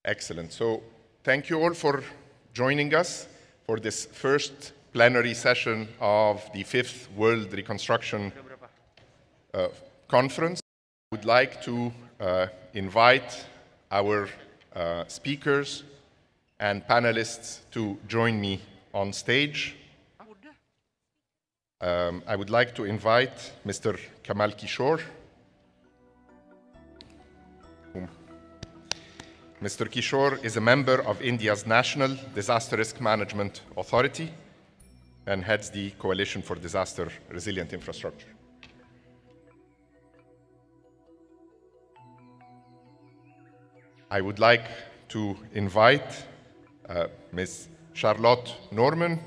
Excellent. So thank you all for joining us for this first plenary session of the 5th World Reconstruction Conference. I would like to invite our speakers and panelists to join me on stage. I would like to invite Mr. Kamal Kishore. Mr. Kishore is a member of India's National Disaster Risk Management Authority and heads the Coalition for Disaster Resilient Infrastructure. I would like to invite Ms. Charlotte Norman.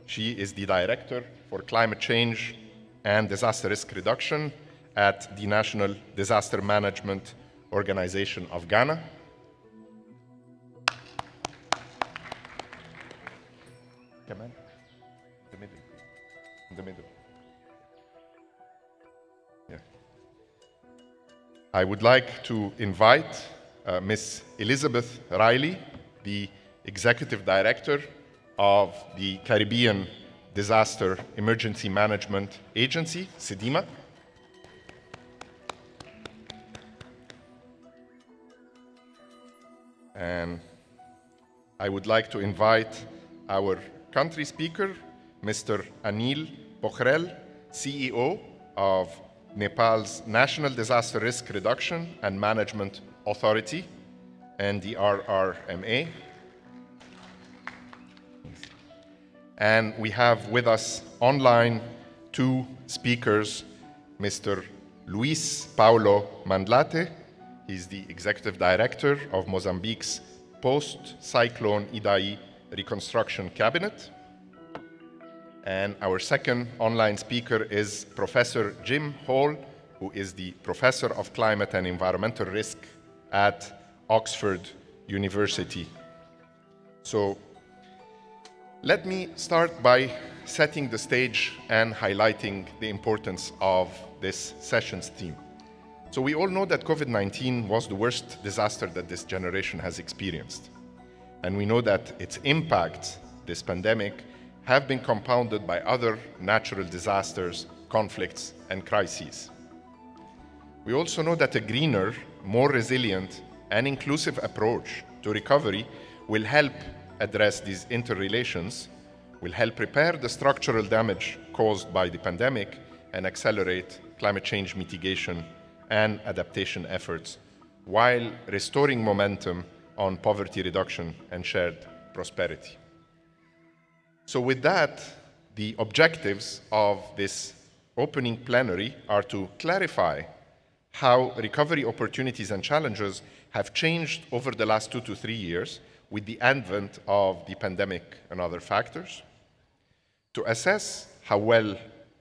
She is the Director for Climate Change and Disaster Risk Reduction at the National Disaster Management Organization of Ghana. Come on. In the middle. Yeah. I would like to invite Ms. Elizabeth Riley, the Executive Director of the Caribbean Disaster Emergency Management Agency, CDEMA. And I would like to invite our country speaker, Mr. Anil Pokhrel, CEO of Nepal's National Disaster Risk Reduction and Management Authority, NDRRMA. And we have with us online two speakers, Mr. Luis Paulo Mandlate. He's the Executive Director of Mozambique's Post-Cyclone Idai Reconstruction Cabinet. And our second online speaker is Professor Jim Hall, who is the Professor of Climate and Environmental Risk at Oxford University. So let me start by setting the stage and highlighting the importance of this session's theme. So we all know that COVID-19 was the worst disaster that this generation has experienced. And we know that its impacts, this pandemic, have been compounded by other natural disasters, conflicts, and crises. We also know that a greener, more resilient, and inclusive approach to recovery will help address these interrelations, will help repair the structural damage caused by the pandemic, and accelerate climate change mitigation and adaptation efforts, while restoring momentum on poverty reduction and shared prosperity. So with that, the objectives of this opening plenary are to clarify how recovery opportunities and challenges have changed over the last 2 to 3 years with the advent of the pandemic and other factors, to assess how well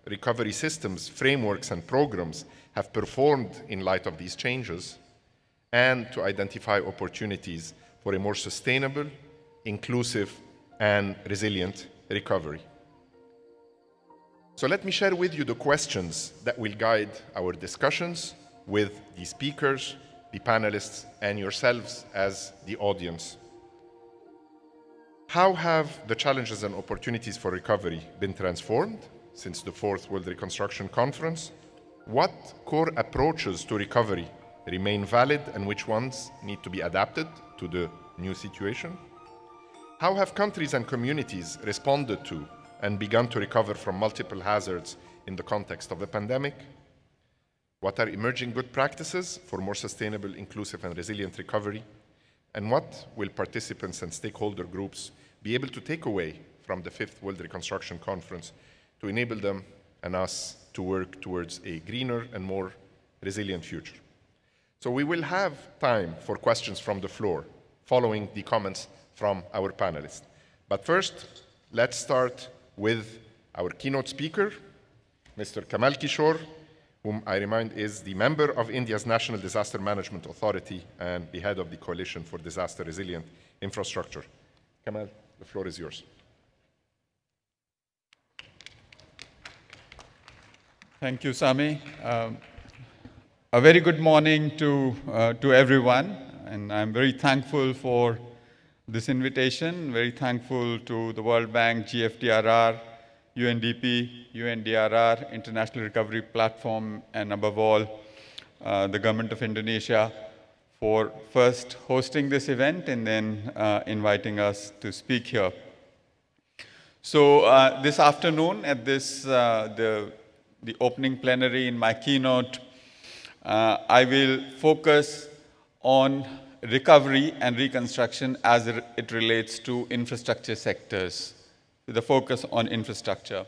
recovery systems, frameworks, and programs have performed in light of these changes, and to identify opportunities for a more sustainable, inclusive, and resilient recovery. So let me share with you the questions that will guide our discussions with the speakers, the panelists, and yourselves as the audience. How have the challenges and opportunities for recovery been transformed since the 4th World Reconstruction Conference? What core approaches to recovery remain valid and which ones need to be adapted to the new situation? How have countries and communities responded to and begun to recover from multiple hazards in the context of the pandemic? What are emerging good practices for more sustainable, inclusive, and resilient recovery? And what will participants and stakeholder groups be able to take away from the 5th World Reconstruction Conference to enable them and us to work towards a greener and more resilient future? So we will have time for questions from the floor following the comments from our panelists. But first, let's start with our keynote speaker, Mr. Kamal Kishore, whom I remind is the member of India's National Disaster Management Authority and the head of the Coalition for Disaster Resilient Infrastructure. Kamal, the floor is yours. Thank you, Sami. A very good morning to everyone. and I'm very thankful for this invitation, very thankful to the World Bank, GFDRR, UNDP, UNDRR, International Recovery Platform, and above all, the government of Indonesia for first hosting this event and then inviting us to speak here. So this afternoon at this, the opening plenary in my keynote, I will focus on recovery and reconstruction as it relates to infrastructure sectors, with a focus on infrastructure.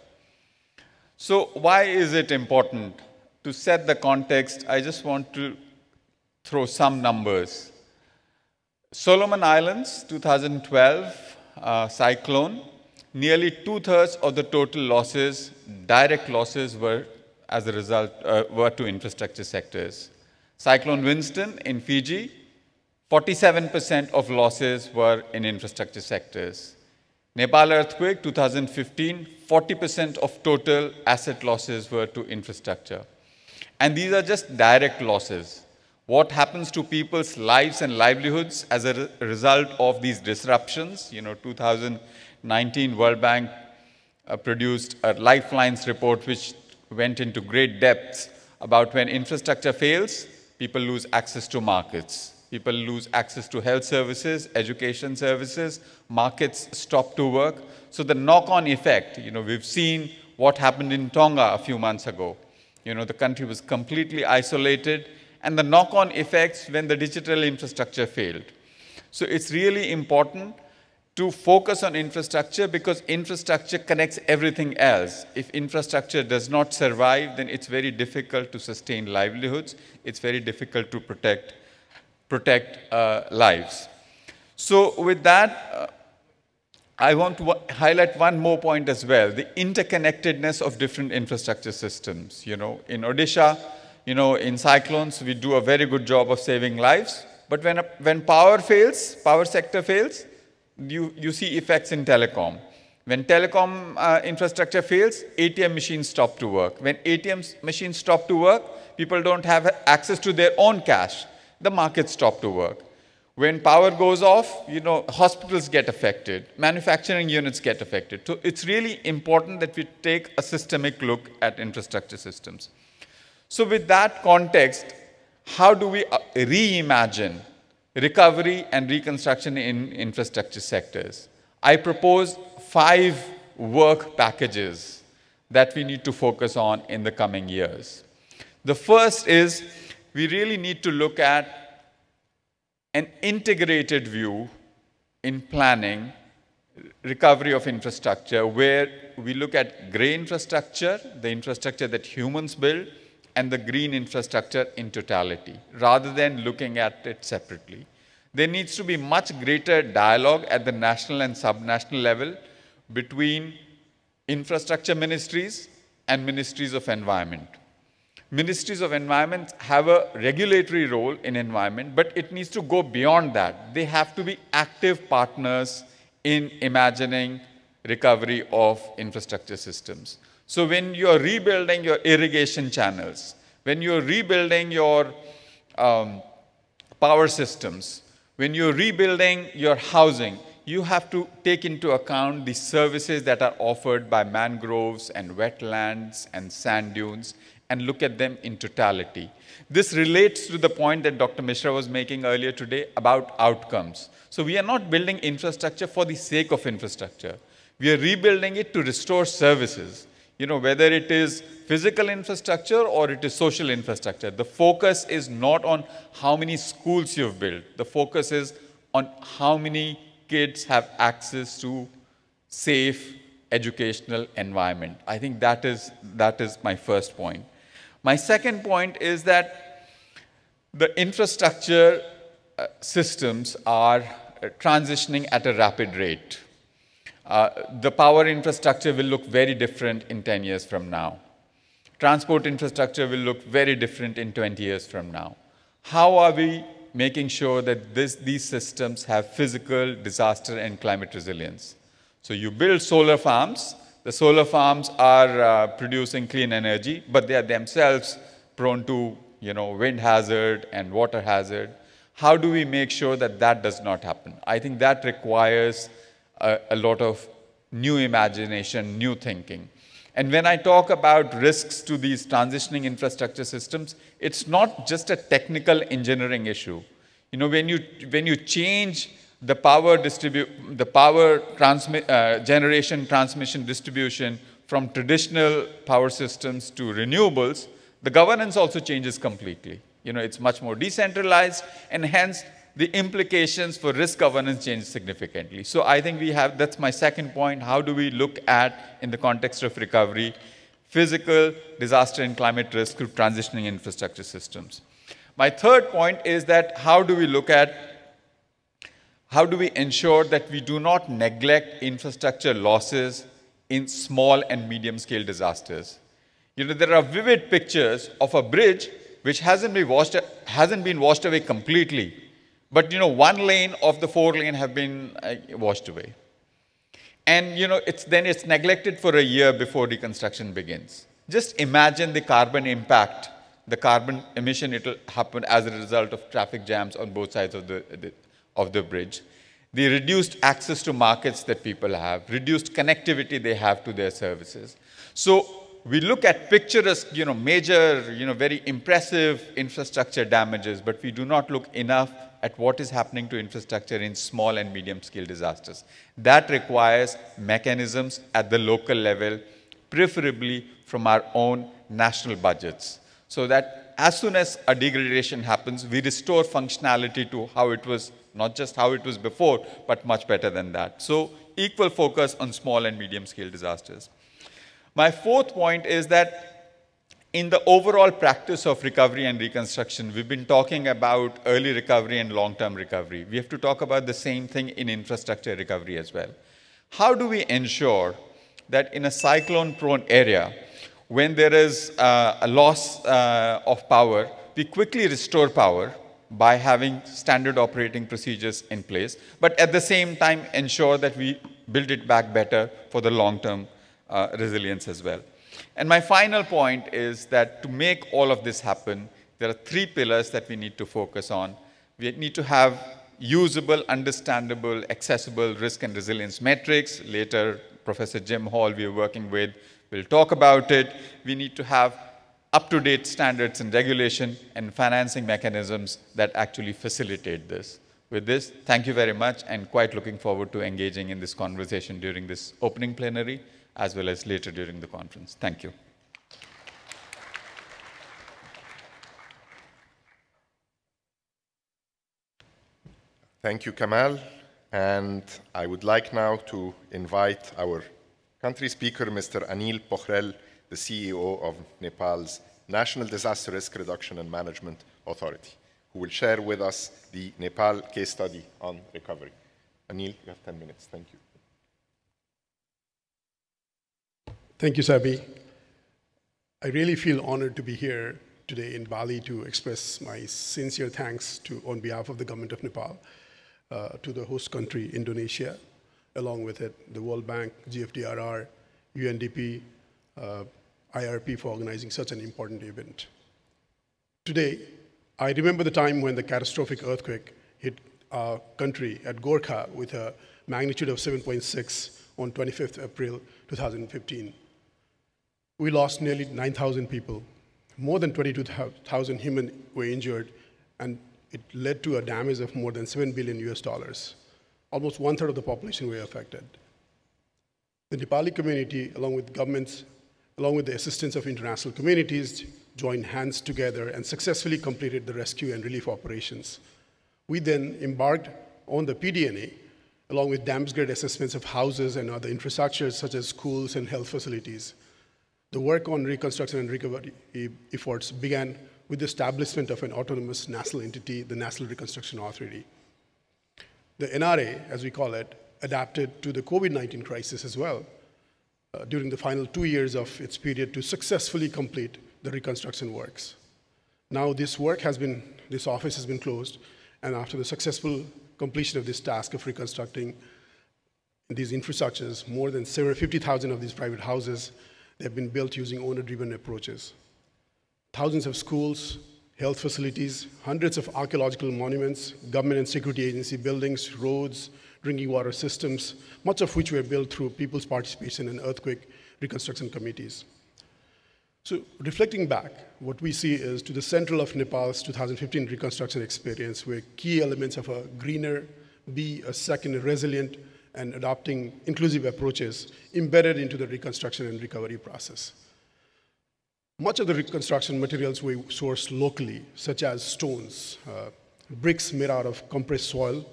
So why is it important? To set the context, I just want to throw some numbers. Solomon Islands, 2012 cyclone, nearly 2/3 of the total losses, direct losses, were as a result were to infrastructure sectors. Cyclone Winston in Fiji, 47% of losses were in infrastructure sectors. Nepal earthquake, 2015, 40% of total asset losses were to infrastructure. And these are just direct losses. What happens to people's lives and livelihoods as a result of these disruptions? 2019 World Bank produced a Lifelines report which went into great depths about when infrastructure fails, people lose access to markets. People lose access to health services, education services, markets stop to work. So the knock-on effect, we've seen what happened in Tonga a few months ago. The country was completely isolated, and the knock-on effects when the digital infrastructure failed. So it's really important to focus on infrastructure because infrastructure connects everything else. If infrastructure does not survive, then it's very difficult to sustain livelihoods. It's very difficult to protect lives. So with that, I want to highlight one more point as well, the interconnectedness of different infrastructure systems. In Odisha, in cyclones, we do a very good job of saving lives. But when power fails, power sector fails, you see effects in telecom. When telecom infrastructure fails, ATM machines stop to work. When ATM machines stop to work, people don't have access to their own cash. The markets stop to work. When power goes off, hospitals get affected, manufacturing units get affected. So it's really important that we take a systemic look at infrastructure systems. So with that context, how do we reimagine recovery and reconstruction in infrastructure sectors? I propose 5 work packages that we need to focus on in the coming years. The first is we really need to look at an integrated view in planning recovery of infrastructure, where we look at gray infrastructure, the infrastructure that humans build, and the green infrastructure in totality, rather than looking at it separately. There needs to be much greater dialogue at the national and subnational level between infrastructure ministries and ministries of environment. Ministries of environment have a regulatory role in environment, but it needs to go beyond that. They have to be active partners in imagining recovery of infrastructure systems. So when you're rebuilding your irrigation channels, when you're rebuilding your power systems, when you're rebuilding your housing, you have to take into account the services that are offered by mangroves and wetlands and sand dunes and look at them in totality. This relates to the point that Dr. Mishra was making earlier today about outcomes. So we are not building infrastructure for the sake of infrastructure. We are rebuilding it to restore services. Whether it is physical infrastructure or it is social infrastructure, the focus is not on how many schools you've built. The focus is on how many kids have access to safe educational environment. I think that is my first point. My second point is that the infrastructure systems are transitioning at a rapid rate. The power infrastructure will look very different in 10 years from now. Transport infrastructure will look very different in 20 years from now. How are we making sure that these systems have physical, disaster, and climate resilience? So you build solar farms. The solar farms are producing clean energy, but they are themselves prone to wind hazard and water hazard. How do we make sure that that does not happen? I think that requires a lot of new imagination, new thinking. And when I talk about risks to these transitioning infrastructure systems, it's not just a technical engineering issue. You know, when you change the power generation, transmission, distribution from traditional power systems to renewables, the governance also changes completely. You know, it's much more decentralized, and hence the implications for risk governance change significantly. So I think that's my second point. How do we look at, in the context of recovery, physical, disaster, and climate risk through transitioning infrastructure systems? My third point is that how do we ensure that we do not neglect infrastructure losses in small and medium scale disasters? You know, there are vivid pictures of a bridge which hasn't been washed away completely, but, you know, one lane of the 4 lane have been washed away. And, you know, it's neglected for a year before reconstruction begins. Just imagine the carbon impact, the carbon emission it will happen as a result of traffic jams on both sides of the bridge. The reduced access to markets that people have, reduced connectivity they have to their services. So we look at picturesque, you know, major, you know, very impressive infrastructure damages, but we do not look enough at what is happening to infrastructure in small and medium scale disasters. That requires mechanisms at the local level, preferably from our own national budgets, so that as soon as a degradation happens, we restore functionality to how it was, not just how it was before, but much better than that. So equal focus on small and medium scale disasters. My fourth point is that in the overall practice of recovery and reconstruction, we've been talking about early recovery and long-term recovery. We have to talk about the same thing in infrastructure recovery as well. How do we ensure that in a cyclone-prone area, when there is a loss of power, we quickly restore power by having standard operating procedures in place, but at the same time ensure that we build it back better for the long-term resilience as well. And my final point is that to make all of this happen, there are 3 pillars that we need to focus on. We need to have usable, understandable, accessible risk and resilience metrics. Later, Professor Jim Hall, we are working with, will talk about it. We need to have up-to-date standards and regulation and financing mechanisms that actually facilitate this. With this, thank you very much, and quite looking forward to engaging in this conversation during this opening plenary, as well as later during the conference. Thank you. Thank you, Kamal. And I would like now to invite our country speaker, Mr. Anil Pokhrel, the CEO of Nepal's National Disaster Risk Reduction and Management Authority, who will share with us the Nepal case study on recovery. Anil, you have 10 minutes. Thank you. Thank you, Sabi. I really feel honored to be here today in Bali to express my sincere thanks on behalf of the government of Nepal to the host country, Indonesia, along with it, the World Bank, GFDRR, UNDP, IRP for organizing such an important event. Today, I remember the time when the catastrophic earthquake hit our country at Gorkha with a magnitude of 7.6 on 25th April 2015. We lost nearly 9,000 people. More than 22,000 humans were injured, and it led to a damage of more than $7 billion US. Almost 1/3 of the population were affected. The Nepali community, along with governments, along with the assistance of international communities, joined hands together and successfully completed the rescue and relief operations. We then embarked on the PDNA, along with damage grade assessments of houses and other infrastructures such as schools and health facilities. The work on reconstruction and recovery efforts began with the establishment of an autonomous national entity, the National Reconstruction Authority. The NRA, as we call it, adapted to the COVID-19 crisis as well during the final 2 years of its period to successfully complete the reconstruction works. Now this office has been closed, and after the successful completion of this task of reconstructing these infrastructures, more than 750,000 of these private houses, they have been built using owner-driven approaches. Thousands of schools, health facilities, hundreds of archaeological monuments, government and security agency buildings, roads, drinking water systems, much of which were built through people's participation in earthquake reconstruction committees. So reflecting back, what we see is to the central of Nepal's 2015 reconstruction experience were key elements of a greener, a second, resilient, and adopting inclusive approaches embedded into the reconstruction and recovery process. Much of the reconstruction materials we sourced locally, such as stones, bricks made out of compressed soil,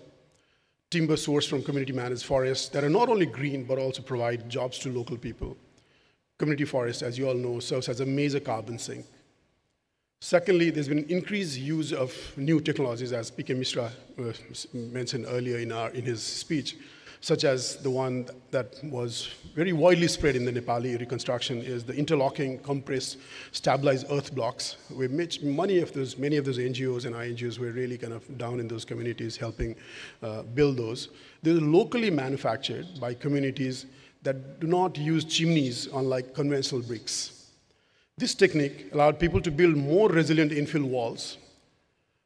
timber sourced from community-managed forests that are not only green, but also provide jobs to local people. Community forest, as you all know, serves as a major carbon sink. Secondly, there's been increased use of new technologies, as P.K. Mishra mentioned earlier in his speech, such as the one that was very widely spread in the Nepali reconstruction is the interlocking, compressed, stabilized earth blocks, where many of those NGOs and INGOs were really kind of down in those communities helping build those. They're locally manufactured by communities that do not use chimneys unlike conventional bricks. This technique allowed people to build more resilient infill walls,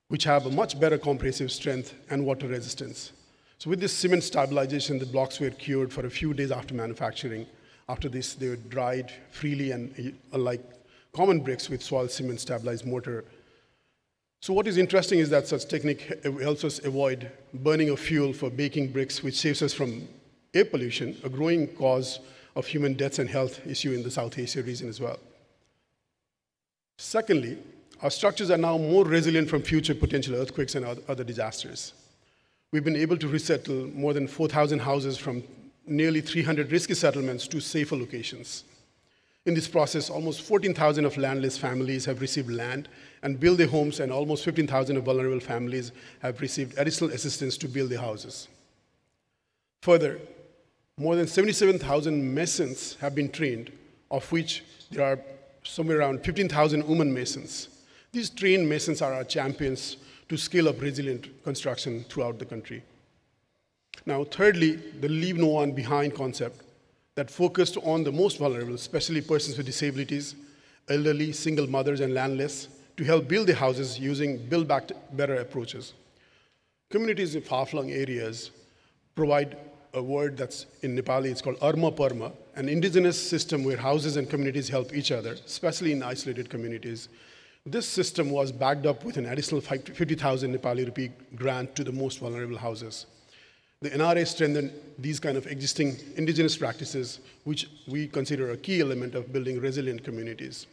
which have a much better compressive strength and water resistance. So with this cement stabilization, the blocks were cured for a few days after manufacturing. After this, they were dried freely and unlike common bricks with soil cement stabilized mortar. So what is interesting is that such technique helps us avoid burning of fuel for baking bricks, which saves us from air pollution, a growing cause of human deaths and health issue in the South Asia region as well. Secondly, our structures are now more resilient from future potential earthquakes and other disasters. We've been able to resettle more than 4,000 houses from nearly 300 risky settlements to safer locations. In this process, almost 14,000 of landless families have received land and built their homes, and almost 15,000 of vulnerable families have received additional assistance to build their houses. Further, more than 77,000 masons have been trained, of which there are somewhere around 15,000 women masons. These trained masons are our champions to scale up resilient construction throughout the country. Now, thirdly, the leave no one behind concept that focused on the most vulnerable, especially persons with disabilities, elderly, single mothers, and landless, to help build their houses using build back better approaches. Communities in far-flung areas provide a word that's in Nepali, it's called Arma Parma, an indigenous system where houses and communities help each other, especially in isolated communities. This system was backed up with an additional 50,000 Nepali rupee grant to the most vulnerable houses. The NRA strengthened these kind of existing indigenous practices, which we consider a key element of building resilient communities.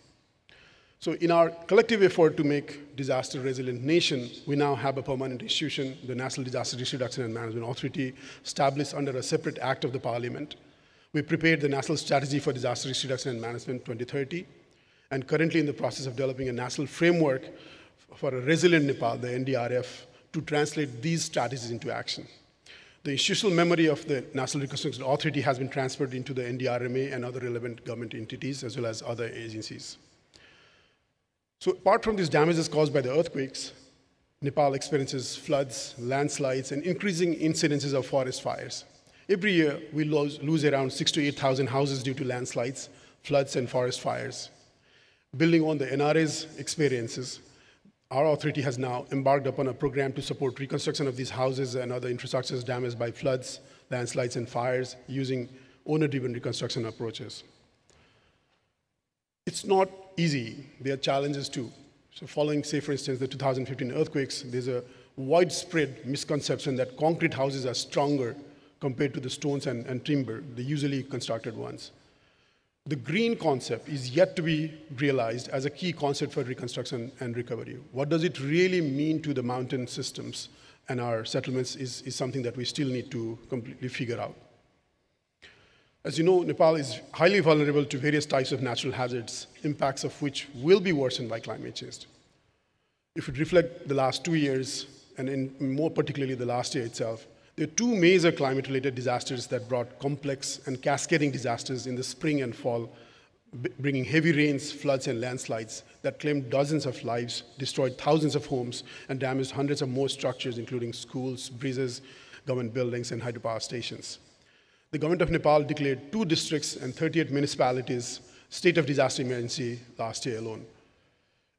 So in our collective effort to make disaster resilient nation, we now have a permanent institution, the National Disaster Risk Reduction and Management Authority, established under a separate act of the Parliament. We prepared the National Strategy for Disaster Risk Reduction and Management 2030, and currently in the process of developing a national framework for a resilient Nepal, the NDRF, to translate these strategies into action. The institutional memory of the National Reconstruction Authority has been transferred into the NDRMA and other relevant government entities, as well as other agencies. So apart from these damages caused by the earthquakes, Nepal experiences floods, landslides, and increasing incidences of forest fires. Every year, we lose around 6,000 to 8,000 houses due to landslides, floods, and forest fires. Building on the NRA's experiences, our authority has now embarked upon a program to support reconstruction of these houses and other infrastructures damaged by floods, landslides, and fires using owner-driven reconstruction approaches. It's not easy. There are challenges too. So following, say, for instance, the 2015 earthquakes, there's a widespread misconception that concrete houses are stronger compared to the stones and timber, the usually constructed ones. The green concept is yet to be realized as a key concept for reconstruction and recovery. What does it really mean to the mountain systems and our settlements is something that we still need to completely figure out. As you know, Nepal is highly vulnerable to various types of natural hazards, impacts of which will be worsened by climate change. If we reflect the last 2 years, and more particularly the last year itself, there are two major climate-related disasters that brought complex and cascading disasters in the spring and fall, bringing heavy rains, floods, and landslides that claimed dozens of lives, destroyed thousands of homes, and damaged hundreds of more structures, including schools, bridges, government buildings, and hydropower stations. The government of Nepal declared 2 districts and 38 municipalities state of disaster emergency last year alone.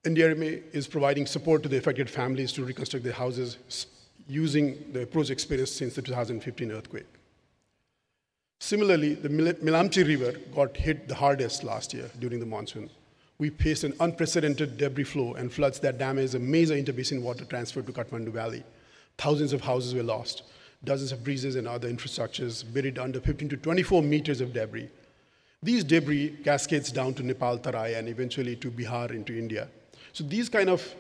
NDRMA is providing support to the affected families to reconstruct their houses using the approach experienced since the 2015 earthquake. Similarly, the Milamchi River got hit the hardest last year during the monsoon. We faced an unprecedented debris flow and floods that damaged a major interbasin water transfer to Kathmandu Valley. Thousands of houses were lost. Dozens of bridges and other infrastructures buried under 15 to 24 meters of debris. These debris cascades down to Nepal, Tarai, and eventually to Bihar into India. So these kind of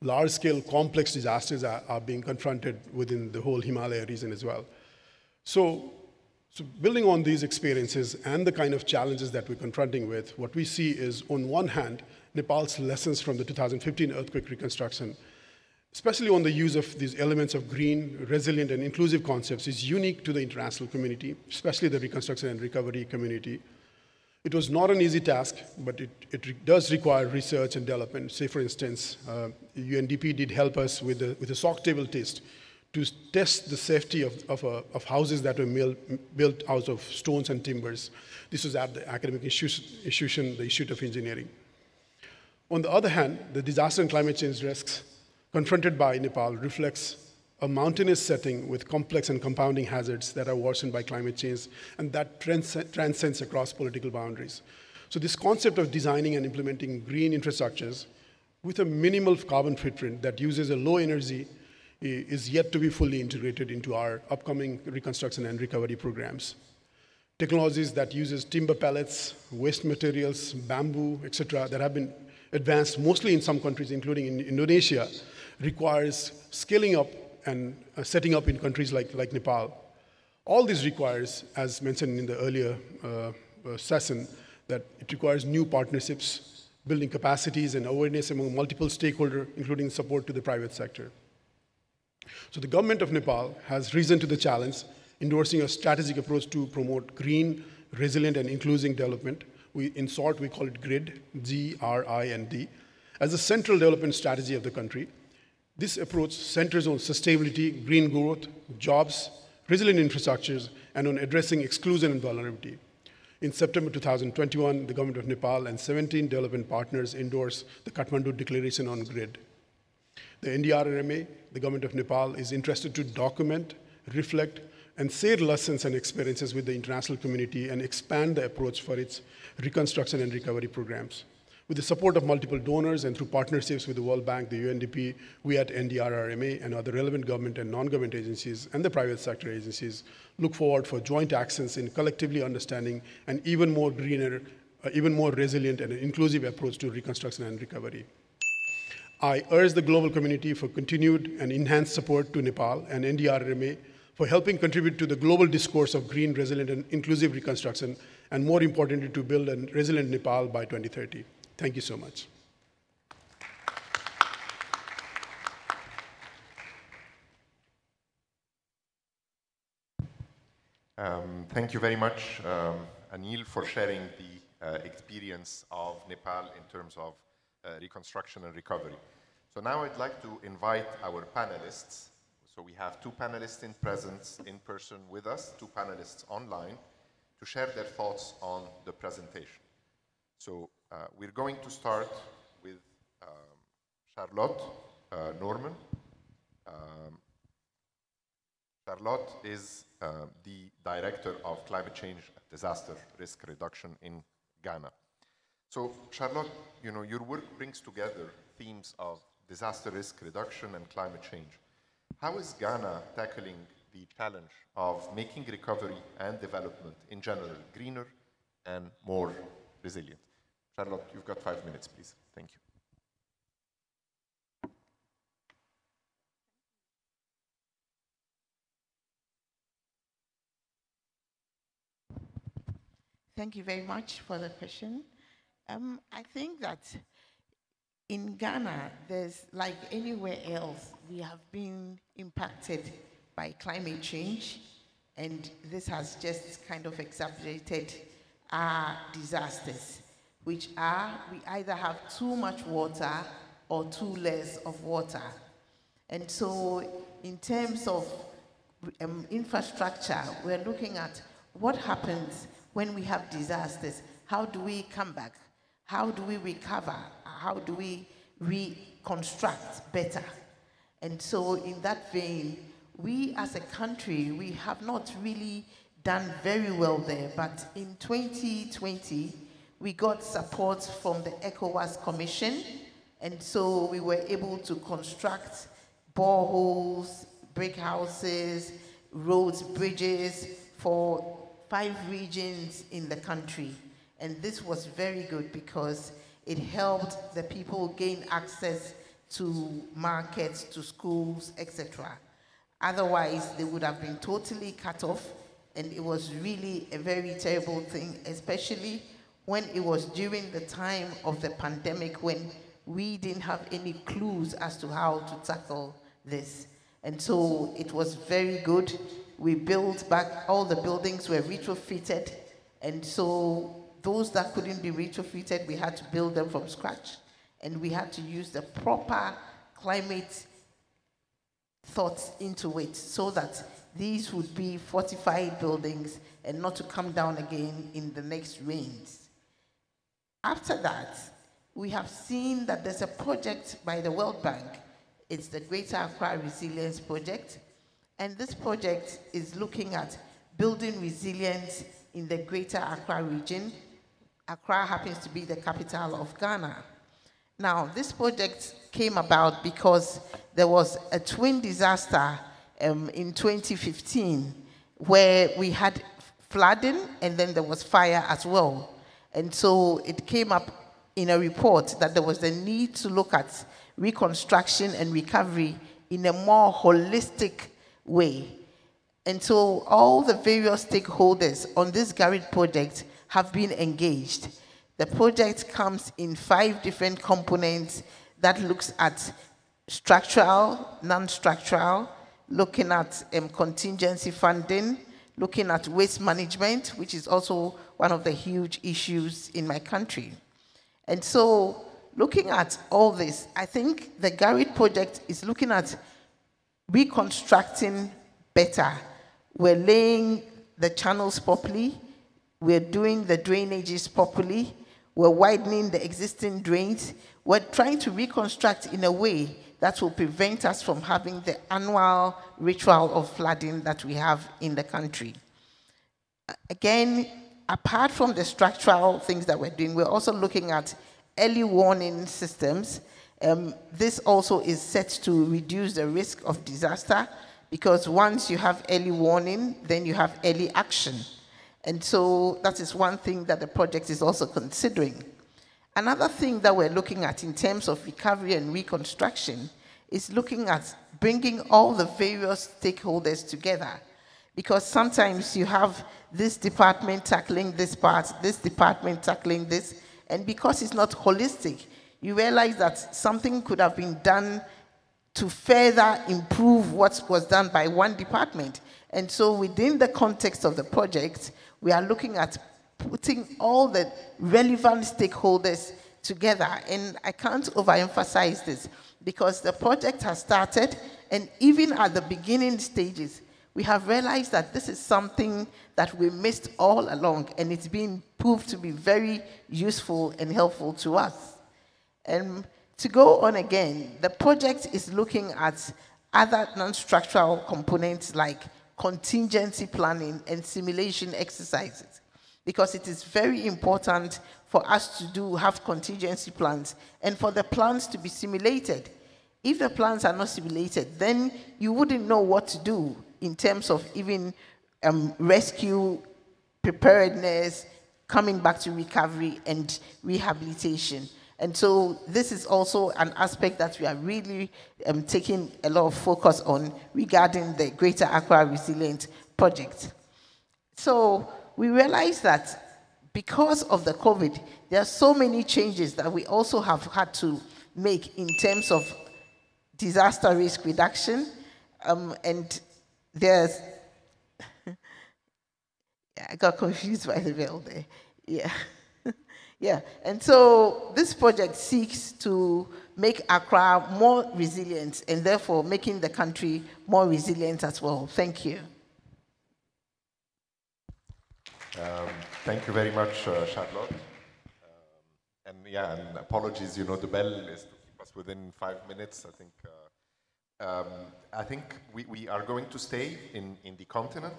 large-scale complex disasters are being confronted within the whole Himalaya region as well. So building on these experiences and the kind of challenges that we're confronting with, what we see is, on one hand, Nepal's lessons from the 2015 earthquake reconstruction, especially on the use of these elements of green, resilient, and inclusive concepts, is unique to the international community, especially the reconstruction and recovery community. It was not an easy task, but it does require research and development. Say, for instance, UNDP did help us with a shock table test to test the safety of houses that were built out of stones and timbers. This was at the academic institution, the Institute of Engineering. On the other hand, the disaster and climate change risks confronted by Nepal reflects a mountainous setting with complex and compounding hazards that are worsened by climate change, and that transcends across political boundaries. So this concept of designing and implementing green infrastructures with a minimal carbon footprint that uses a low energy is yet to be fully integrated into our upcoming reconstruction and recovery programs. Technologies that uses timber pellets, waste materials, bamboo, etc., that have been advanced mostly in some countries, including in Indonesia, requires scaling up and setting up in countries like Nepal. All this requires, as mentioned in the earlier session, that it requires new partnerships, building capacities and awareness among multiple stakeholders, including support to the private sector. So the government of Nepal has risen to the challenge, endorsing a strategic approach to promote green, resilient, and inclusive development. In short, we call it GRID, G-R-I-N-D, as a central development strategy of the country. This approach centers on sustainability, green growth, jobs, resilient infrastructures, and on addressing exclusion and vulnerability. In September 2021, the government of Nepal and 17 development partners endorsed the Kathmandu Declaration on GRID. The NDRMA, the government of Nepal, is interested to document, reflect, and share lessons and experiences with the international community and expand the approach for its reconstruction and recovery programs. With the support of multiple donors and through partnerships with the World Bank, the UNDP, we at NDRRMA and other relevant government and non-government agencies and the private sector agencies look forward for joint actions in collectively understanding an even more greener, even more resilient and inclusive approach to reconstruction and recovery. I urge the global community for continued and enhanced support to Nepal and NDRRMA for helping contribute to the global discourse of green, resilient, and inclusive reconstruction, and more importantly, to build a resilient Nepal by 2030. Thank you so much. Thank you very much, Anil, for sharing the experience of Nepal in terms of reconstruction and recovery. So now I'd like to invite our panelists. So we have two panelists in presence in person with us, two panelists online, to share their thoughts on the presentation. So we're going to start with Charlotte Norman. Charlotte is the Director of Climate Change and Disaster Risk Reduction in Ghana. So Charlotte, you know, your work brings together themes of disaster risk reduction and climate change. How is Ghana tackling the challenge of making recovery and development in general greener and more resilient? Charlotte, you've got 5 minutes, please. Thank you. Thank you very much for the question. I think that in Ghana, there's, like anywhere else, we have been impacted by climate change, and this has just kind of exacerbated our disasters, which are, we either have too much water or too less of water. And so in terms of infrastructure, we're looking at what happens when we have disasters. How do we come back? How do we recover? How do we reconstruct better. And so in that vein, we as a country, we have not really done very well there, but in 2020, we got support from the ECOWAS Commission, and so we were able to construct boreholes, brick houses, roads, bridges for 5 regions in the country. And this was very good because it helped the people gain access to markets, to schools, etc. Otherwise, they would have been totally cut off, and it was really a very terrible thing, especially when it was during the time of the pandemic when we didn't have any clues as to how to tackle this. And so it was very good. We built back, all the buildings were retrofitted, and so those that couldn't be retrofitted, we had to build them from scratch, and we had to use the proper climate thoughts into it so that these would be fortified buildings and not to come down again in the next rains. After that, we have seen that there's a project by the World Bank. It's the Greater Aqua Resilience Project, and this project is looking at building resilience in the Greater Accra region. Accra happens to be the capital of Ghana. Now, this project came about because there was a twin disaster in 2015 where we had flooding and then there was fire as well. And so it came up in a report that there was a need to look at reconstruction and recovery in a more holistic way. And so all the various stakeholders on this Garrett project have been engaged. The project comes in 5 different components that looks at structural, non-structural, looking at contingency funding, looking at waste management, which is also one of the huge issues in my country. And so looking at all this, I think the Garrett project is looking at reconstructing better. We're laying the channels properly, we're doing the drainages properly, we're widening the existing drains, we're trying to reconstruct in a way that will prevent us from having the annual ritual of flooding that we have in the country. Again, apart from the structural things that we're doing, we're also looking at early warning systems. This also is set to reduce the risk of disaster, because once you have early warning, then you have early action. And so that is one thing that the project is also considering. Another thing that we're looking at in terms of recovery and reconstruction is looking at bringing all the various stakeholders together. Because sometimes you have this department tackling this part, this department tackling this, and because it's not holistic, you realize that something could have been done to further improve what was done by one department. And so within the context of the project, we are looking at putting all the relevant stakeholders together. And I can't overemphasize this, because the project has started, and even at the beginning stages, we have realized that this is something that we missed all along, and it's been proved to be very useful and helpful to us. And to go on again, the project is looking at other non-structural components like contingency planning and simulation exercises, because it is very important for us to have contingency plans and for the plans to be simulated. If the plans are not simulated, then you wouldn't know what to do in terms of even rescue, preparedness, coming back to recovery and rehabilitation. And so this is also an aspect that we are really taking a lot of focus on regarding the Greater Aqua Resilient Project. So we realize that because of the COVID, there are so many changes that we also have had to make in terms of disaster risk reduction. And there's, I got confused by the veil there, yeah. Yeah, and so this project seeks to make Accra more resilient and therefore making the country more resilient as well. Thank you. Thank you very much, Charlotte. And yeah, and apologies, you know, the bell is to keep us us within 5 minutes. I think we are going to stay in the continent,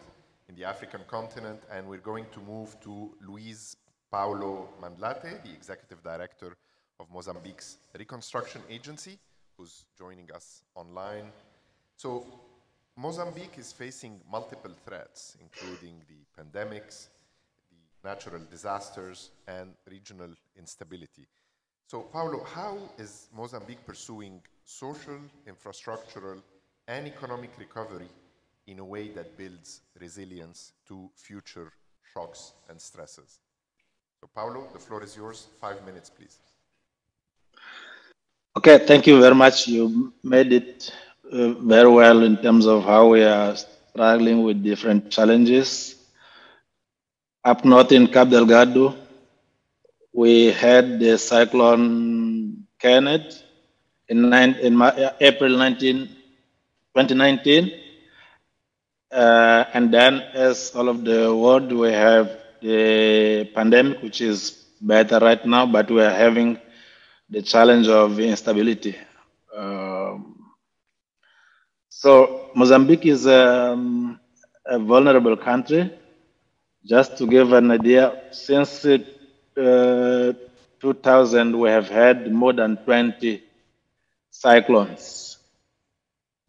in the African continent, and we're going to move to Luis Paulo Mandlate, the Executive Director of Mozambique's Reconstruction Agency, who's joining us online. So Mozambique is facing multiple threats, including the pandemics, the natural disasters, and regional instability. So Paulo, how is Mozambique pursuing social, infrastructural, and economic recovery in a way that builds resilience to future shocks and stresses? So Paulo, the floor is yours. 5 minutes, please. Okay, thank you very much. You made it very well in terms of how we are struggling with different challenges. Up north in Cabo Delgado, we had the cyclone Kenneth in April 2019. And then, as all of the world, we have the pandemic, which is better right now, but we are having the challenge of instability. So Mozambique is a vulnerable country. Just to give an idea, since 2000, we have had more than 20 cyclones.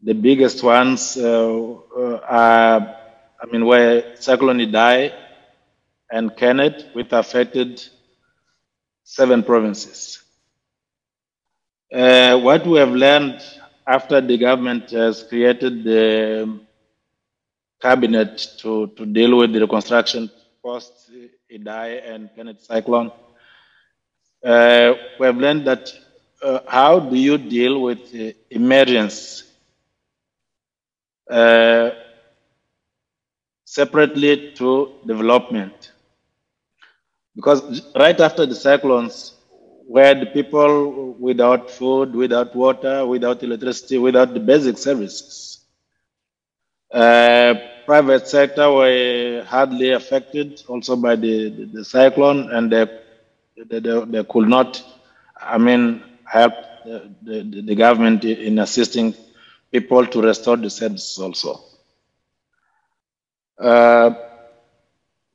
The biggest ones are, where Cyclone Idai and Kenneth, which affected 7 provinces. What we have learned after the government has created the cabinet to deal with the reconstruction post Idai and Kenneth cyclone, we have learned that how do you deal with emergence separately to development? Because right after the cyclones, where the people without food, without water, without electricity, without the basic services, private sector were hardly affected also by the cyclone, and they could not, help the government in assisting people to restore the services also.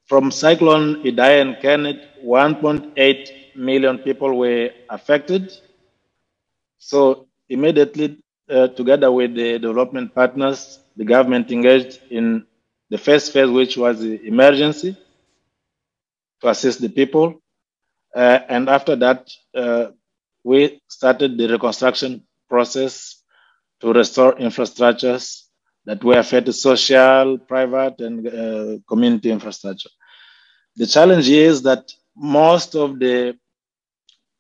From Cyclone Idai and Kenneth, 1.8 million people were affected. So immediately, together with the development partners, the government engaged in the first phase, which was the emergency, to assist the people. And after that, we started the reconstruction process to restore infrastructures that were affected, social, private, and community infrastructure. The challenge is that most of the,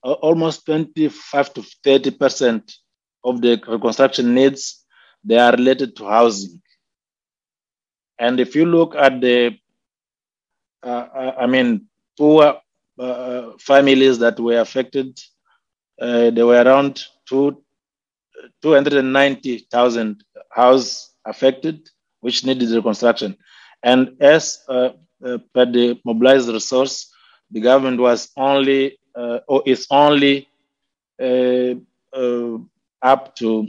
almost 25 to 30% of the reconstruction needs, they are related to housing. And if you look at the, poor families that were affected, there were around 290,000 houses affected, which needed reconstruction. And as per the mobilized resource, the government was only, or is only up to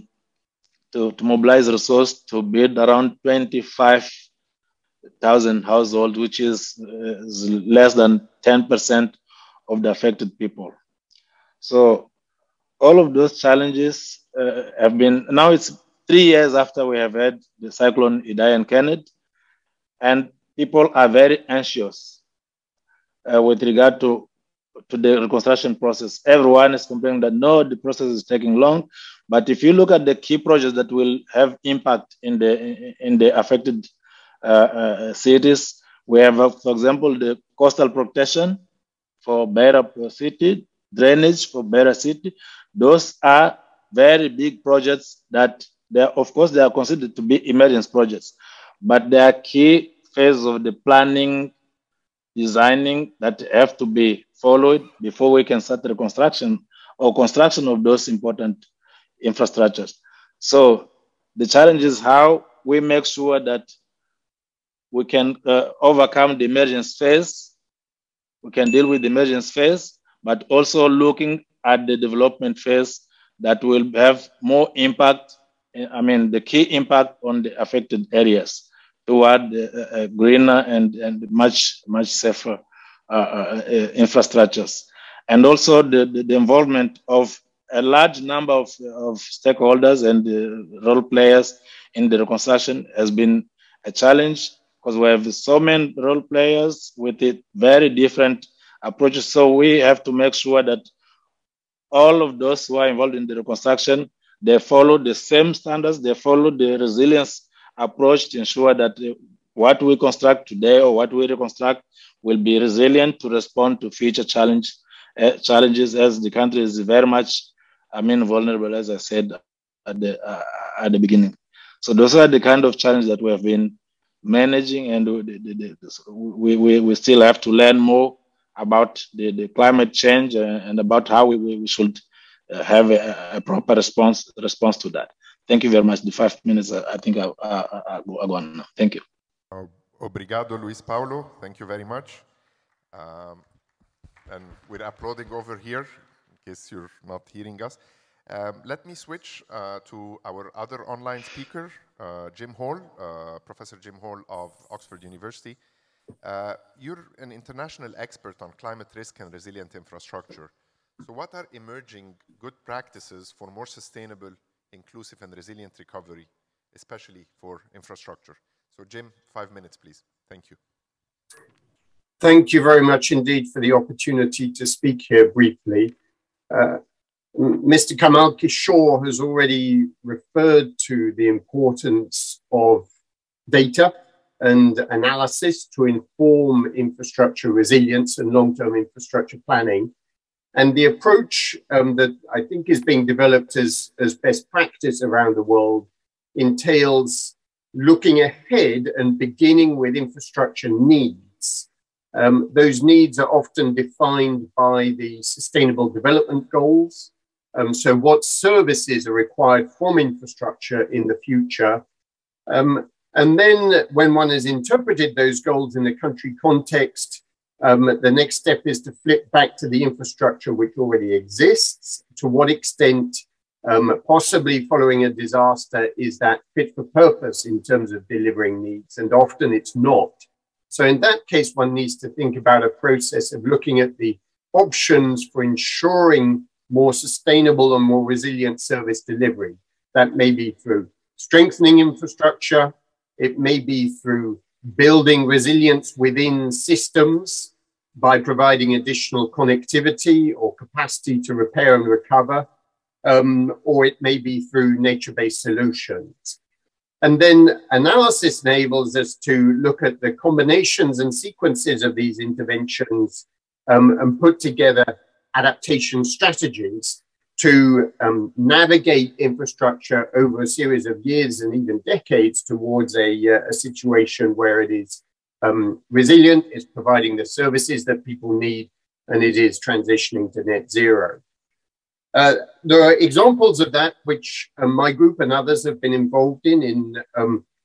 mobilize resource to build around 25,000 households, which is less than 10% of the affected people. So all of those challenges have been, now it's 3 years after we have had the cyclone Idai and Kenneth, and people are very anxious with regard to the reconstruction process. Everyone is complaining that no, the process is taking long. But if you look at the key projects that will have impact in the affected cities, we have, for example, the coastal protection for Beira City, drainage for Beira City. Those are very big projects that, of course, they are considered to be emergency projects, but they are key phase of the planning, designing that have to be followed before we can start the reconstruction or construction of those important infrastructures. So the challenge is how we make sure that we can overcome the emergence phase, we can deal with the emergence phase, but also looking at the development phase that will have more impact, I mean, the key impact on the affected areas toward greener and much safer infrastructures. And also the involvement of a large number of stakeholders and role players in the reconstruction has been a challenge, because we have so many role players with very different approaches. So we have to make sure that all of those who are involved in the reconstruction, they follow the same standards, they follow the resilience approach to ensure that what we construct today or what we reconstruct will be resilient to respond to future challenges, as the country is very much, I mean, vulnerable, as I said at the beginning. So those are the kind of challenges that we have been managing, and we still have to learn more about the climate change and about how we should have a proper response to that. Thank you very much. The 5 minutes, I think, are gone now. Thank you. Obrigado, Luis Paulo. Thank you very much. And we're applauding over here, in case you're not hearing us. Let me switch to our other online speaker, Jim Hall, Professor Jim Hall of Oxford University. You're an international expert on climate risk and resilient infrastructure. So what are emerging good practices for more sustainable, inclusive, and resilient recovery, especially for infrastructure? So Jim, 5 minutes, please. Thank you. Thank you very much indeed for the opportunity to speak here briefly. Mr. Kamal Kishore has already referred to the importance of data and analysis to inform infrastructure resilience and long-term infrastructure planning. And the approach that I think is being developed as best practice around the world entails looking ahead and beginning with infrastructure needs. Those needs are often defined by the Sustainable Development Goals. So what services are required from infrastructure in the future? And then when one has interpreted those goals in the country context, the next step is to flip back to the infrastructure which already exists. To what extent, possibly following a disaster, is that fit for purpose in terms of delivering needs? And often it's not. So in that case, one needs to think about a process of looking at the options for ensuring more sustainable and more resilient service delivery. That may be through strengthening infrastructure. It may be through building resilience within systems by providing additional connectivity or capacity to repair and recover, or it may be through nature-based solutions. And then analysis enables us to look at the combinations and sequences of these interventions and put together adaptation strategies to navigate infrastructure over a series of years and even decades towards a situation where it is resilient, is providing the services that people need, and it is transitioning to net zero. There are examples of that which my group and others have been involved in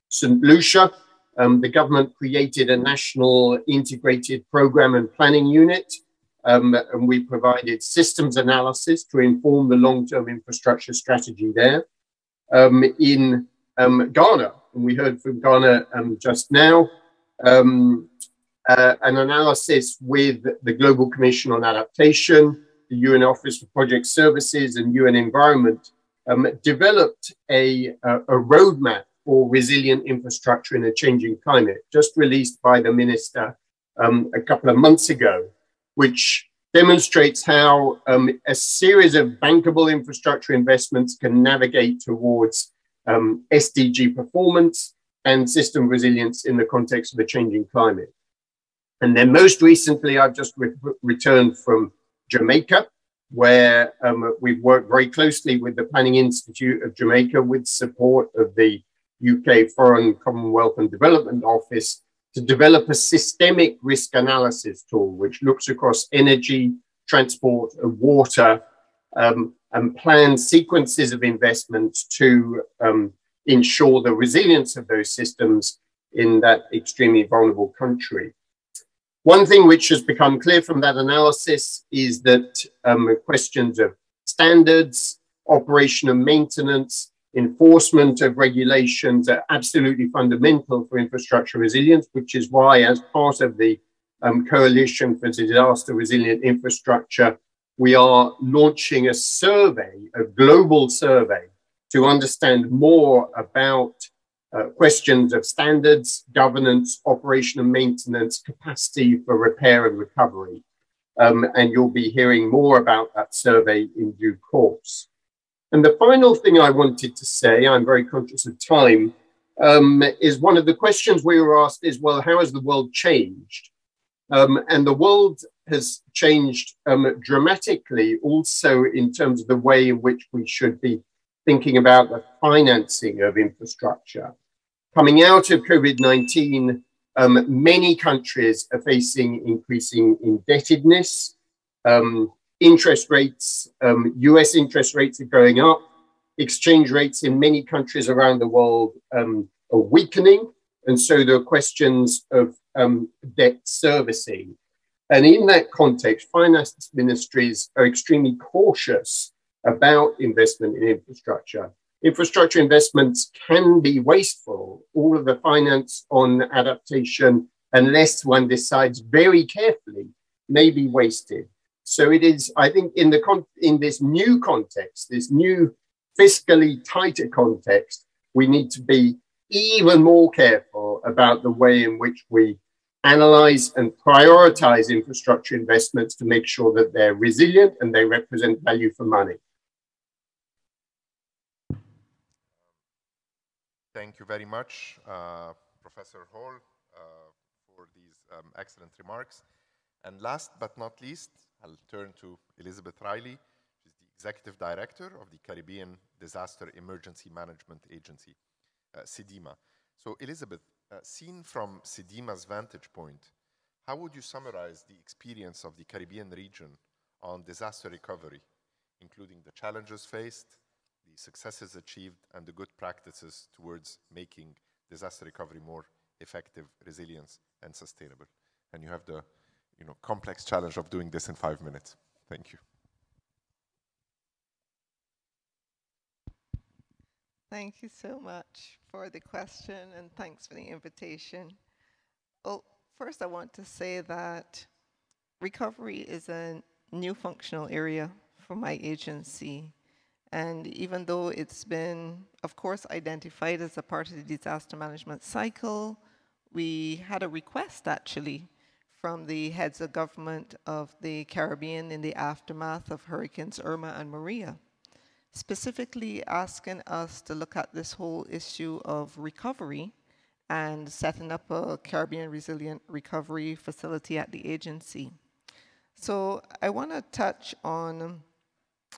St. Lucia. The government created a national integrated program and planning unit, and we provided systems analysis to inform the long-term infrastructure strategy there. In Ghana, and we heard from Ghana just now, an analysis with the Global Commission on Adaptation, the UN Office for Project Services, and UN Environment developed a roadmap for resilient infrastructure in a changing climate, just released by the minister a couple of months ago, which demonstrates how a series of bankable infrastructure investments can navigate towards SDG performance and system resilience in the context of a changing climate. And then most recently, I've just returned from Jamaica, where we've worked very closely with the Planning Institute of Jamaica with support of the UK Foreign, Commonwealth and Development Office to develop a systemic risk analysis tool, which looks across energy, transport, and water, and plans sequences of investments to ensure the resilience of those systems in that extremely vulnerable country. One thing which has become clear from that analysis is that questions of standards, operation and maintenance, enforcement of regulations are absolutely fundamental for infrastructure resilience, which is why, as part of the Coalition for Disaster Resilient Infrastructure, we are launching a survey, a global survey, to understand more about questions of standards, governance, operation and maintenance, capacity for repair and recovery. And you'll be hearing more about that survey in due course. And the final thing I wanted to say, I'm very conscious of time, is one of the questions we were asked is, well, how has the world changed? And the world has changed dramatically also in terms of the way in which we should be thinking about the financing of infrastructure. Coming out of COVID-19, many countries are facing increasing indebtedness. Interest rates, US interest rates are going up. Exchange rates in many countries around the world are weakening. And so there are questions of debt servicing. And in that context, finance ministries are extremely cautious about investment in infrastructure. Infrastructure investments can be wasteful. All of the finance on adaptation, unless one decides very carefully, may be wasted. So it is, I think, in this new context, this new fiscally tighter context, we need to be even more careful about the way in which we analyze and prioritize infrastructure investments to make sure that they're resilient and they represent value for money. Thank you very much, Professor Hall, for these excellent remarks. And last but not least, I'll turn to Elizabeth Riley. She's the Executive Director of the Caribbean Disaster Emergency Management Agency, CDEMA. So Elizabeth, seen from CDEMA's vantage point, how would you summarize the experience of the Caribbean region on disaster recovery, including the challenges faced, the successes achieved, and the good practices towards making disaster recovery more effective, resilient, and sustainable? And you have the complex challenge of doing this in 5 minutes. Thank you. Thank you so much for the question, and thanks for the invitation. Well, first I want to say that recovery is a new functional area for my agency. And even though it's been, of course, identified as a part of the disaster management cycle, we had a request, actually, from the heads of government of the Caribbean in the aftermath of Hurricanes Irma and Maria, specifically asking us to look at this whole issue of recovery and setting up a Caribbean Resilient Recovery Facility at the agency. So I want to touch on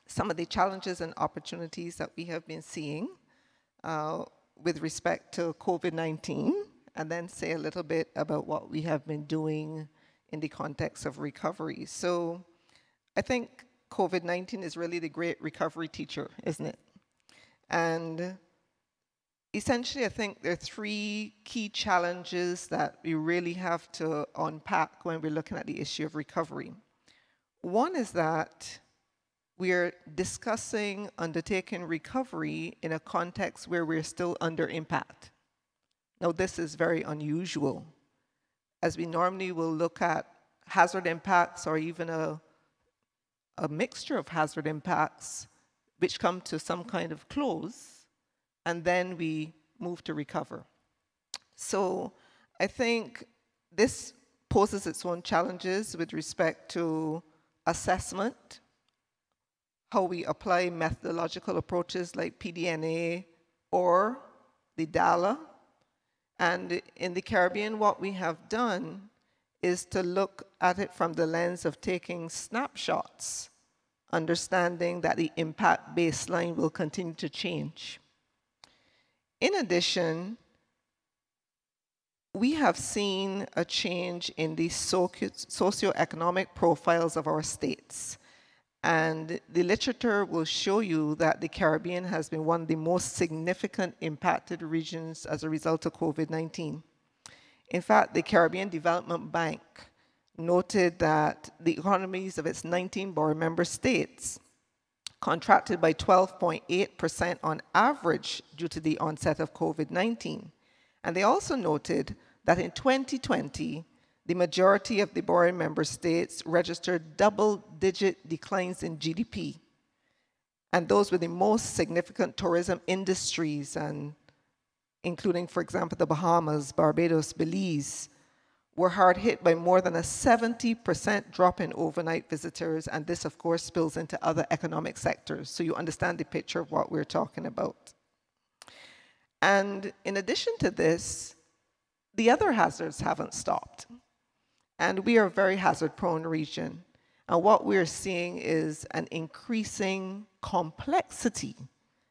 some of the challenges and opportunities that we have been seeing with respect to COVID-19, and then say a little bit about what we have been doing in the context of recovery. So I think COVID-19 is really the great recovery teacher, isn't it? And essentially, I think there are 3 key challenges that we really have to unpack when we're looking at the issue of recovery. One is that we're discussing undertaking recovery in a context where we're still under impact. Now, this is very unusual, as we normally will look at hazard impacts or even a mixture of hazard impacts which come to some kind of close, and then we move to recover. So I think this poses its own challenges with respect to assessment, how we apply methodological approaches like PDNA or the DALA. And in the Caribbean, what we have done is to look at it from the lens of taking snapshots, understanding that the impact baseline will continue to change. In addition, we have seen a change in the socioeconomic profiles of our states. And the literature will show you that the Caribbean has been one of the most significant impacted regions as a result of COVID-19. In fact, the Caribbean Development Bank noted that the economies of its 19 board member states contracted by 12.8% on average due to the onset of COVID-19. And they also noted that in 2020, the majority of the borrowing member states registered double-digit declines in GDP. And those were the most significant tourism industries, and including, for example, the Bahamas, Barbados, Belize, were hard hit by more than a 70% drop in overnight visitors, and this, of course, spills into other economic sectors. So you understand the picture of what we're talking about. And in addition to this, the other hazards haven't stopped. And we are a very hazard-prone region. And what we're seeing is an increasing complexity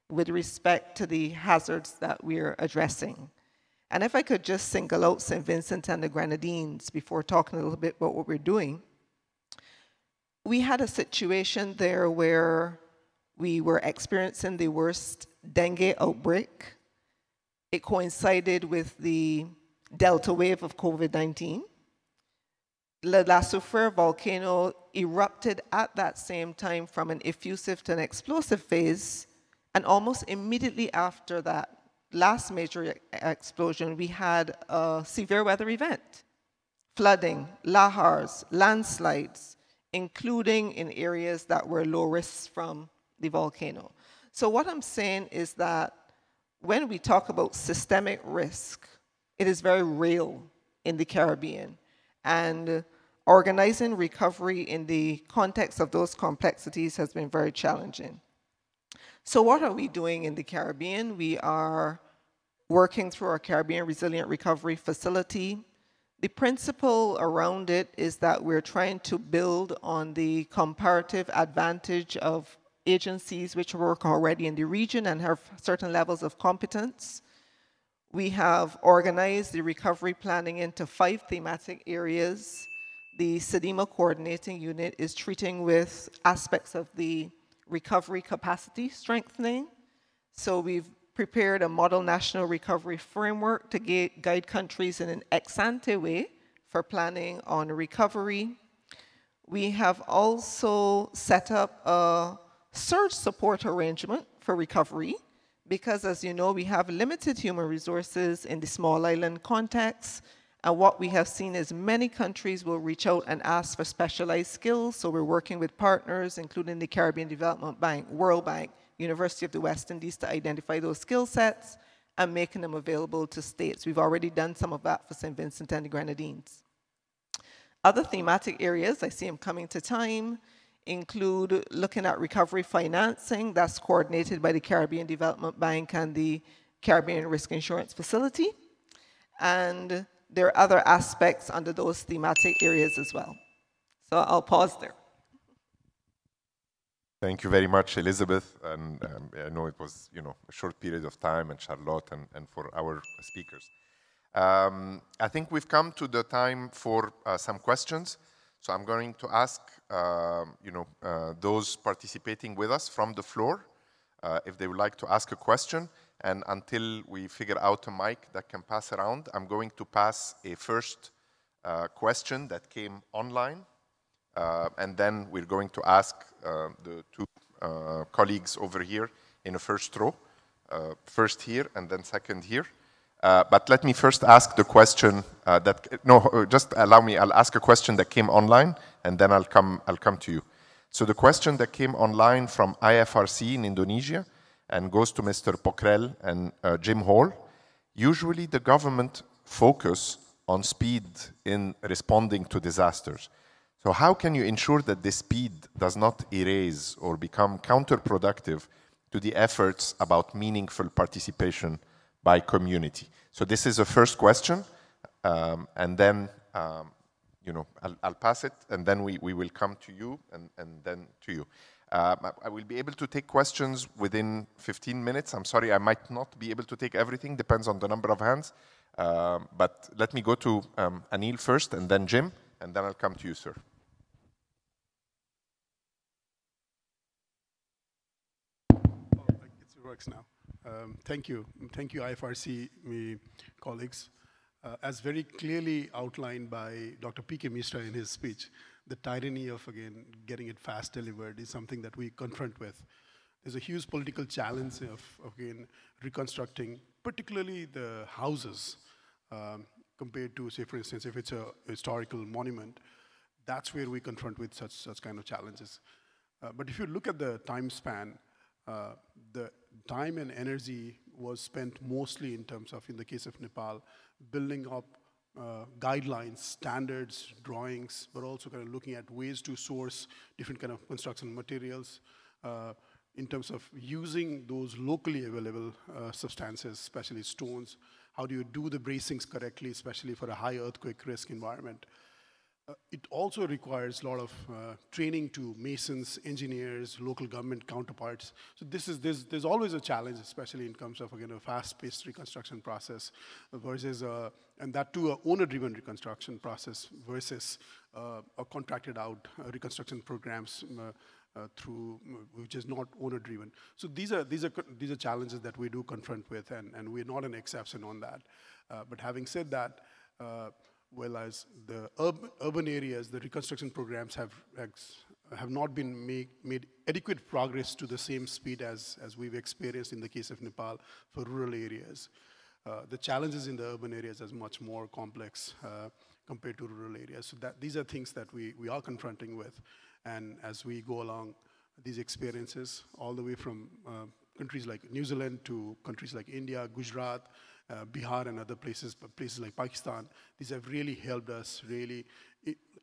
with respect to the hazards that we're addressing. And if I could just single out St. Vincent and the Grenadines before talking a little bit about what we're doing, we had a situation there where we were experiencing the worst dengue outbreak. It coincided with the Delta wave of COVID-19. La Soufrière volcano erupted at that same time from an effusive to an explosive phase, and almost immediately after that last major explosion, we had a severe weather event, flooding, lahars, landslides, including in areas that were low risk from the volcano. So what I'm saying is that when we talk about systemic risk, it is very real in the Caribbean. And organizing recovery in the context of those complexities has been very challenging. So what are we doing in the Caribbean? We are working through our Caribbean Resilient Recovery Facility. The principle around it is that we're trying to build on the comparative advantage of agencies which work already in the region and have certain levels of competence. We have organized the recovery planning into 5 thematic areas. The SEDIMA coordinating unit is treating with aspects of the recovery capacity strengthening. So we've prepared a model national recovery framework to guide countries in an ex-ante way for planning on recovery. We have also set up a surge support arrangement for recovery because, as you know, we have limited human resources in the small island context. And what we have seen is many countries will reach out and ask for specialized skills. So we're working with partners, including the Caribbean Development Bank, World Bank, University of the West Indies, to identify those skill sets and making them available to states. We've already done some of that for St. Vincent and the Grenadines. Other thematic areas, I see them coming to time, include looking at recovery financing. That's coordinated by the Caribbean Development Bank and the Caribbean Risk Insurance Facility. And there are other aspects under those thematic areas as well. So I'll pause there. Thank you very much, Elizabeth. And I know it was, a short period of time, and Charlotte, and for our speakers. I think we've come to the time for some questions. So I'm going to ask, those participating with us from the floor, if they would like to ask a question. And until we figure out a mic that can pass around, I'm going to pass a first question that came online. And then we're going to ask the 2 colleagues over here in a first row, first here and then second here. But let me first ask the question just allow me, I'll ask a question that came online and then I'll come to you. So the question that came online from IFRC in Indonesia and goes to Mr. Pockrell and Jim Hall. Usually the government focus on speed in responding to disasters. So how can you ensure that this speed does not erase or become counterproductive to the efforts about meaningful participation by community? So this is a first question, and then I'll pass it, and then we will come to you, and then to you. I will be able to take questions within 15 minutes. I'm sorry, I might not be able to take everything, depends on the number of hands. But let me go to Anil first, and then Jim, and then I'll come to you, sir. It works now. Thank you. Thank you, IFRC colleagues. As very clearly outlined by Dr. P.K. Mishra in his speech, the tyranny of, again, getting it fast delivered is something that we confront with. there's a huge political challenge of again, reconstructing, particularly the houses, compared to, say, for instance, if it's a historical monument, that's where we confront with such kind of challenges. But if you look at the time span, the time and energy was spent mostly in terms of, in the case of Nepal, building up guidelines, standards, drawings, but also kind of looking at ways to source different kind of construction materials in terms of using those locally available substances, especially stones. How do you do the bracings correctly, especially for a high earthquake risk environment? It also requires a lot of training to masons, engineers, local government counterparts. So there's always a challenge, especially in terms of, again, a fast-paced reconstruction process versus, and that too, a owner-driven reconstruction process versus a contracted out reconstruction programs through, which is not owner-driven. So these are challenges that we do confront with, and we're not an exception on that. But having said that, well, as the urban areas, the reconstruction programs have not been made adequate progress to the same speed as we've experienced in the case of Nepal for rural areas. The challenges in the urban areas is much more complex compared to rural areas. So these are things that we are confronting with. And as we go along these experiences, all the way from countries like New Zealand to countries like India, Gujarat, Bihar and other places like Pakistan, these have really helped us really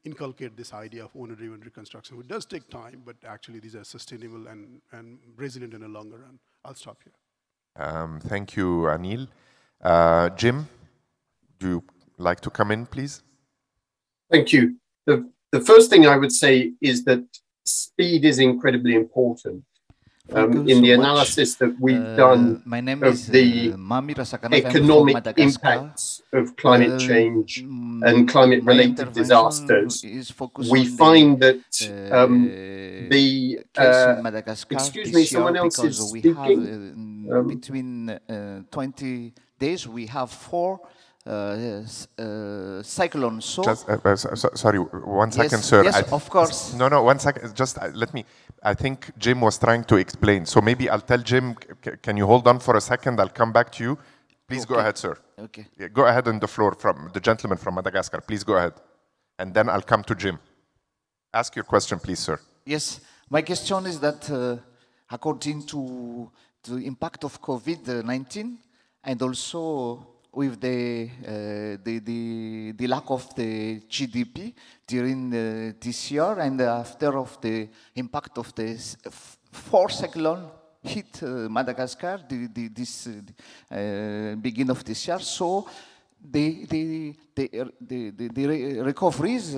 inculcate this idea of owner-driven reconstruction. It does take time, but actually these are sustainable and resilient in the longer run. I'll stop here. Thank you, Anil. Jim, do you like to come in, please? Thank you. The first thing I would say is that speed is incredibly important. In the analysis that we've done of the economic impacts of climate change and climate-related disasters, we find that excuse me, someone else is speaking. Between 20 days, we have 4 cyclones. So sorry, 1 second, yes, sir. Yes, of course. No, 1 second. Just let me. I think Jim was trying to explain. So maybe I'll tell Jim, can you hold on for a second? I'll come back to you. Please go ahead, sir. Okay. Yeah, go ahead on the floor from the gentleman from Madagascar. Please go ahead. And then I'll come to Jim. Ask your question, please, sir. Yes. My question is that according to the impact of COVID-19 and also with the lack of the GDP during this year and after of the impact of the 4 cyclone hit Madagascar this beginning of this year, so the recovery is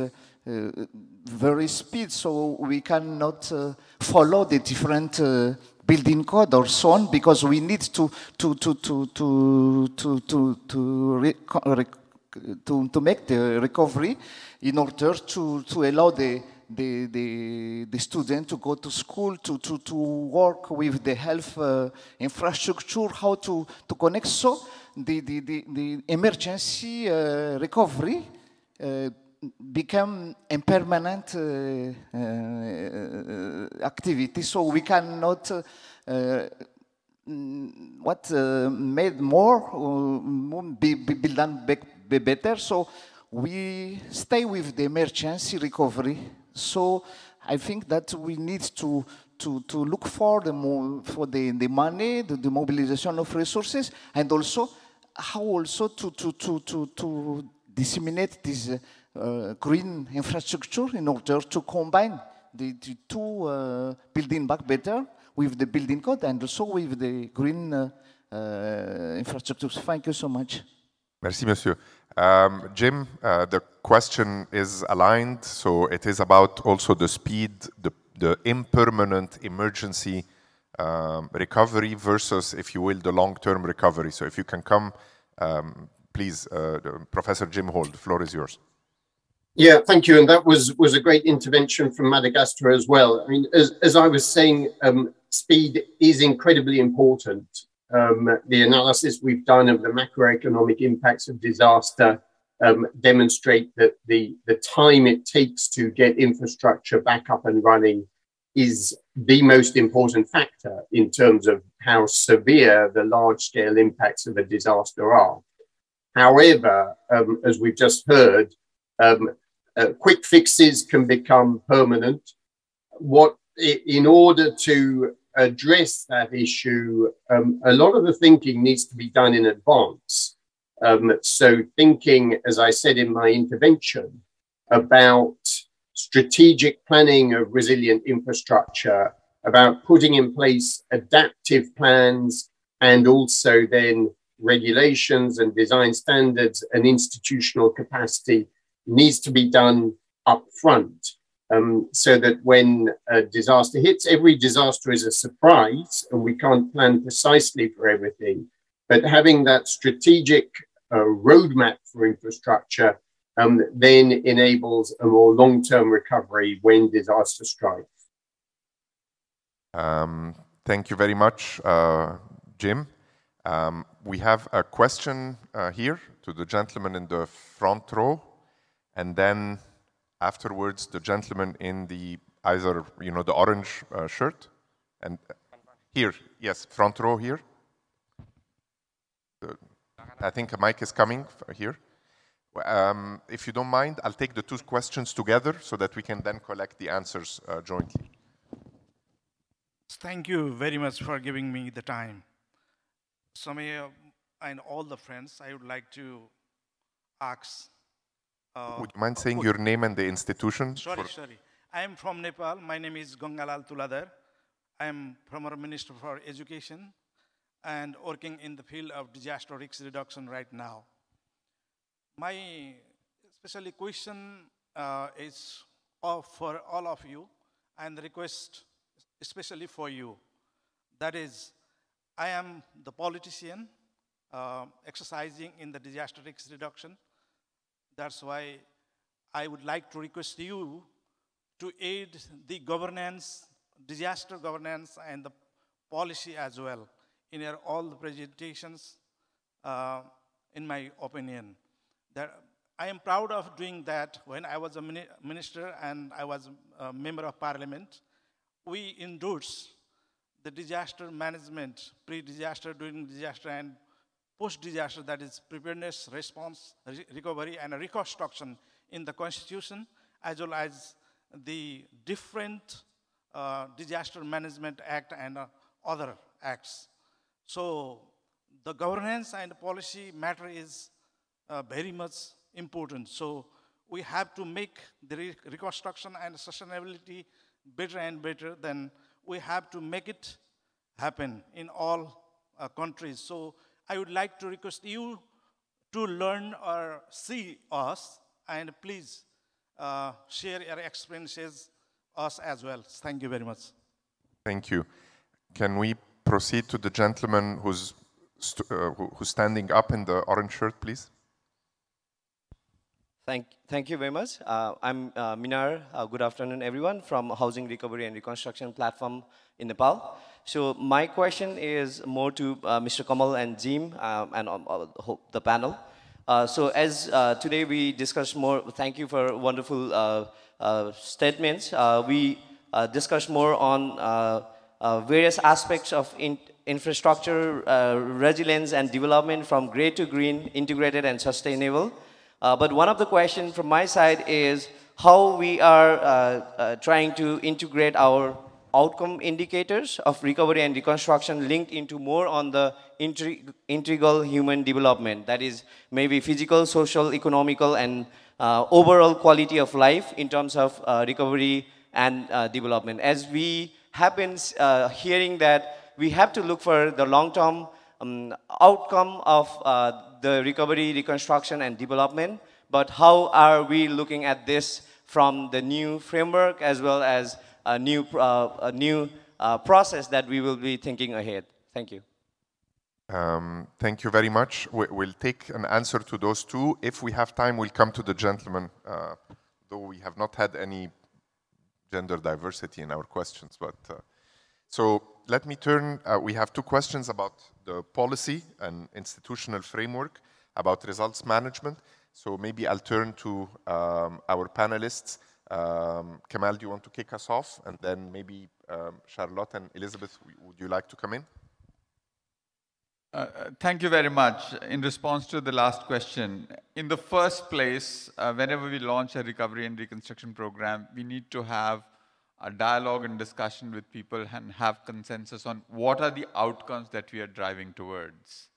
very speed, so we cannot follow the different building code or so on, because we need to make the recovery in order to allow the student to go to school, to work with the health infrastructure, how to connect. So the emergency recovery become a permanent activity. So we cannot made more be done better. So we stay with the emergency recovery. So I think that we need to look for the money, the mobilization of resources, and also how also to disseminate this green infrastructure in order to combine the two building back better with the building code and also with the green infrastructure. Thank you so much. Merci, monsieur. Jim, the question is aligned, so it is about also the speed, the impermanent emergency recovery versus, if you will, the long-term recovery. So if you can come, please, Professor Jim Hall, the floor is yours. Yeah, thank you. And that was a great intervention from Madagascar as well. I mean, as I was saying, speed is incredibly important. The analysis we've done of the macroeconomic impacts of disaster demonstrate that the time it takes to get infrastructure back up and running is the most important factor in terms of how severe the large-scale impacts of a disaster are. However, as we've just heard, quick fixes can become permanent. In order to address that issue, a lot of the thinking needs to be done in advance. So thinking, as I said in my intervention, about strategic planning of resilient infrastructure, about putting in place adaptive plans, and also then regulations and design standards and institutional capacity needs to be done up front. So that when a disaster hits, every disaster is a surprise and we can't plan precisely for everything. But having that strategic roadmap for infrastructure then enables a more long-term recovery when disaster strikes. Thank you very much, Jim. We have a question here to the gentleman in the front row, and then afterwards the gentleman in the either the orange shirt, and here, yes, front row here. I think a mic is coming here. If you don't mind, I'll take the two questions together so that we can then collect the answers jointly. Thank you very much for giving me the time. Samir and all the friends, I would like to ask. Would you mind saying your name and the institution? Sorry. I am from Nepal. My name is Gangalal Tuladar. I am former Minister for Education and working in the field of disaster risk reduction right now. My especially question is for all of you, and the request especially for you. That is, I am the politician exercising in the disaster risk reduction. That's why I would like to request you to aid the governance, disaster governance, and the policy as well in all the presentations, in my opinion. That I am proud of doing that. When I was a minister and I was a member of parliament, we endorsed the disaster management, pre-disaster, during disaster, and post-disaster, that is preparedness, response, recovery, and reconstruction in the Constitution, as well as the different Disaster Management Act and other acts. So the governance and policy matter is very much important. So we have to make the reconstruction and sustainability better and better. Then we have to make it happen in all countries. So I would like to request you to learn or see us, and please share your experiences us as well. Thank you very much. Thank you. Can we proceed to the gentleman who's standing up in the orange shirt, please? Thank you very much. I'm Minar. Good afternoon, everyone, from Housing Recovery and Reconstruction Platform in Nepal. So my question is more to Mr. Kamal and Jim and the panel. So as today we discussed more, thank you for wonderful statements. We discussed more on various aspects of infrastructure, resilience and development from gray to green, integrated and sustainable. But one of the questions from my side is how we are trying to integrate our outcome indicators of recovery and reconstruction linked into more on the integral human development. That is maybe physical, social, economical, and overall quality of life in terms of recovery and development. As we have been hearing that we have to look for the long-term outcome of the recovery, reconstruction, and development, but how are we looking at this from the new framework as well as a new process that we will be thinking ahead? Thank you. Thank you very much. We'll take an answer to those two. If we have time, we'll come to the gentleman, though we have not had any gender diversity in our questions. But so let me turn, we have two questions about the policy and institutional framework, about results management. So maybe I'll turn to our panelists. Kamal, do you want to kick us off? And then maybe Charlotte and Elizabeth, would you like to come in? Thank you very much. In response to the last question, in the first place, whenever we launch a recovery and reconstruction program, we need to have a dialogue and discussion with people and have consensus on what are the outcomes that we are driving towards.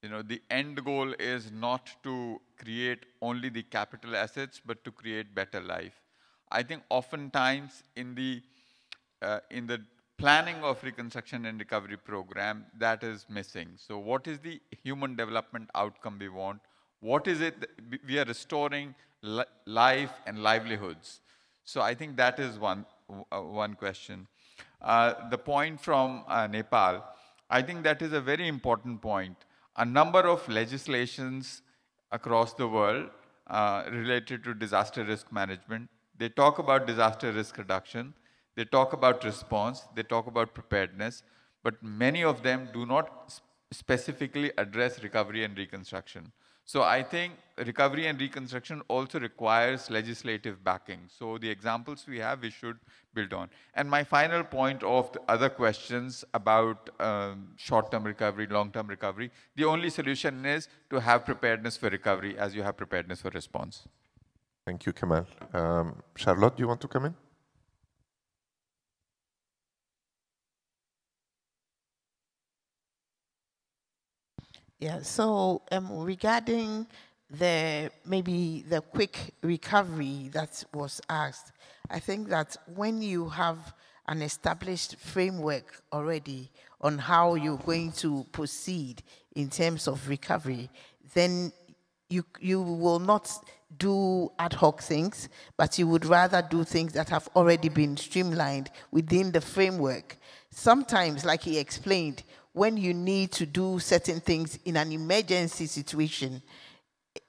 You know, the end goal is not to create only the capital assets, but to create better life. I think oftentimes in the planning of reconstruction and recovery program, that is missing. So what is the human development outcome we want? What is it that we are restoring life and livelihoods? So I think that is one question. The point from Nepal, I think that is a very important point. A number of legislations across the world related to disaster risk management, they talk about disaster risk reduction, they talk about response, they talk about preparedness, but many of them do not specifically address recovery and reconstruction. So I think recovery and reconstruction also requires legislative backing. So the examples we have, we should build on. And my final point of the other questions about short-term recovery, long-term recovery, the only solution is to have preparedness for recovery as you have preparedness for response. Thank you, Kamal. Charlotte, do you want to come in? Yeah, so regarding maybe the quick recovery that was asked, I think that when you have an established framework already on how you're going to proceed in terms of recovery, then you will not do ad hoc things, but you would rather do things that have already been streamlined within the framework. Sometimes, like he explained, when you need to do certain things in an emergency situation,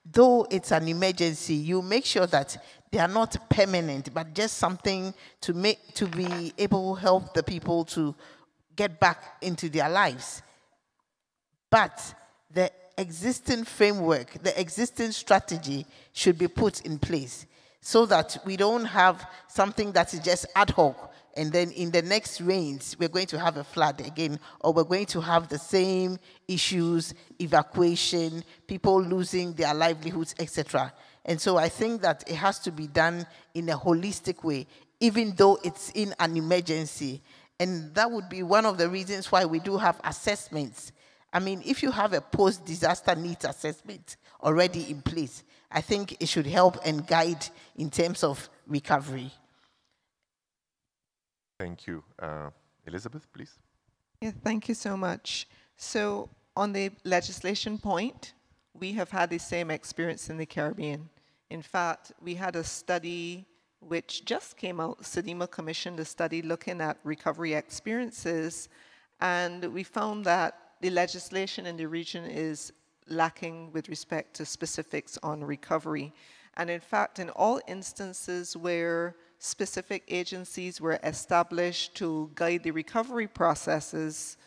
though it's an emergency, you make sure that they are not permanent, but just something to be able to help the people to get back into their lives. But the existing framework, the existing strategy should be put in place so that we don't have something that is just ad hoc, and then in the next rains, we're going to have a flood again, or we're going to have the same issues, evacuation, people losing their livelihoods, etc. And so I think that it has to be done in a holistic way, even though it's in an emergency. And that would be one of the reasons why we do have assessments. I mean, if you have a post-disaster needs assessment already in place, I think it should help and guide in terms of recovery. Thank you. Elizabeth, please. Yeah, thank you so much. So on the legislation point, we have had the same experience in the Caribbean. In fact, we had a study which just came out, Sedima commissioned a study looking at recovery experiences, and we found that the legislation in the region is lacking with respect to specifics on recovery. And in fact, in all instances where specific agencies were established to guide the recovery processes,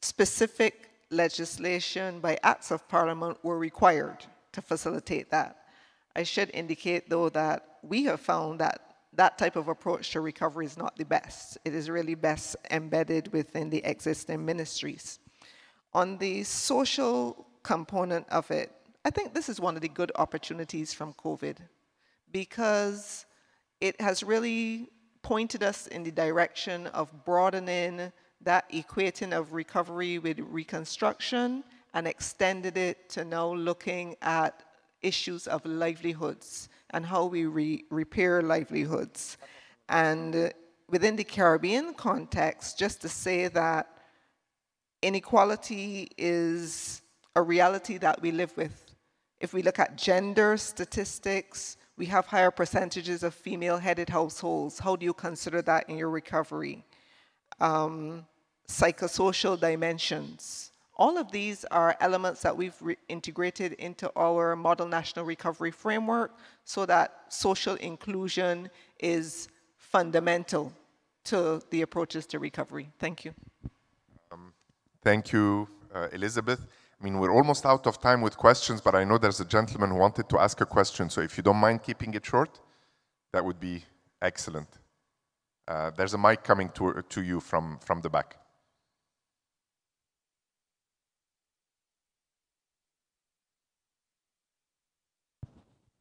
specific legislation by acts of parliament were required to facilitate that. I should indicate, though, that we have found that that type of approach to recovery is not the best. It is really best embedded within the existing ministries. On the social component of it, I think this is one of the good opportunities from COVID, because it has really pointed us in the direction of broadening that equating of recovery with reconstruction and extended it to now looking at issues of livelihoods and how we repair livelihoods. And within the Caribbean context, just to say that inequality is a reality that we live with. If we look at gender statistics, we have higher percentages of female-headed households. How do you consider that in your recovery? Psychosocial dimensions. All of these are elements that we've integrated into our Model National Recovery Framework so that social inclusion is fundamental to the approaches to recovery. Thank you. Thank you, Elizabeth. I mean, we're almost out of time with questions, but I know there's a gentleman who wanted to ask a question, so if you don't mind keeping it short, that would be excellent. There's a mic coming to you from the back.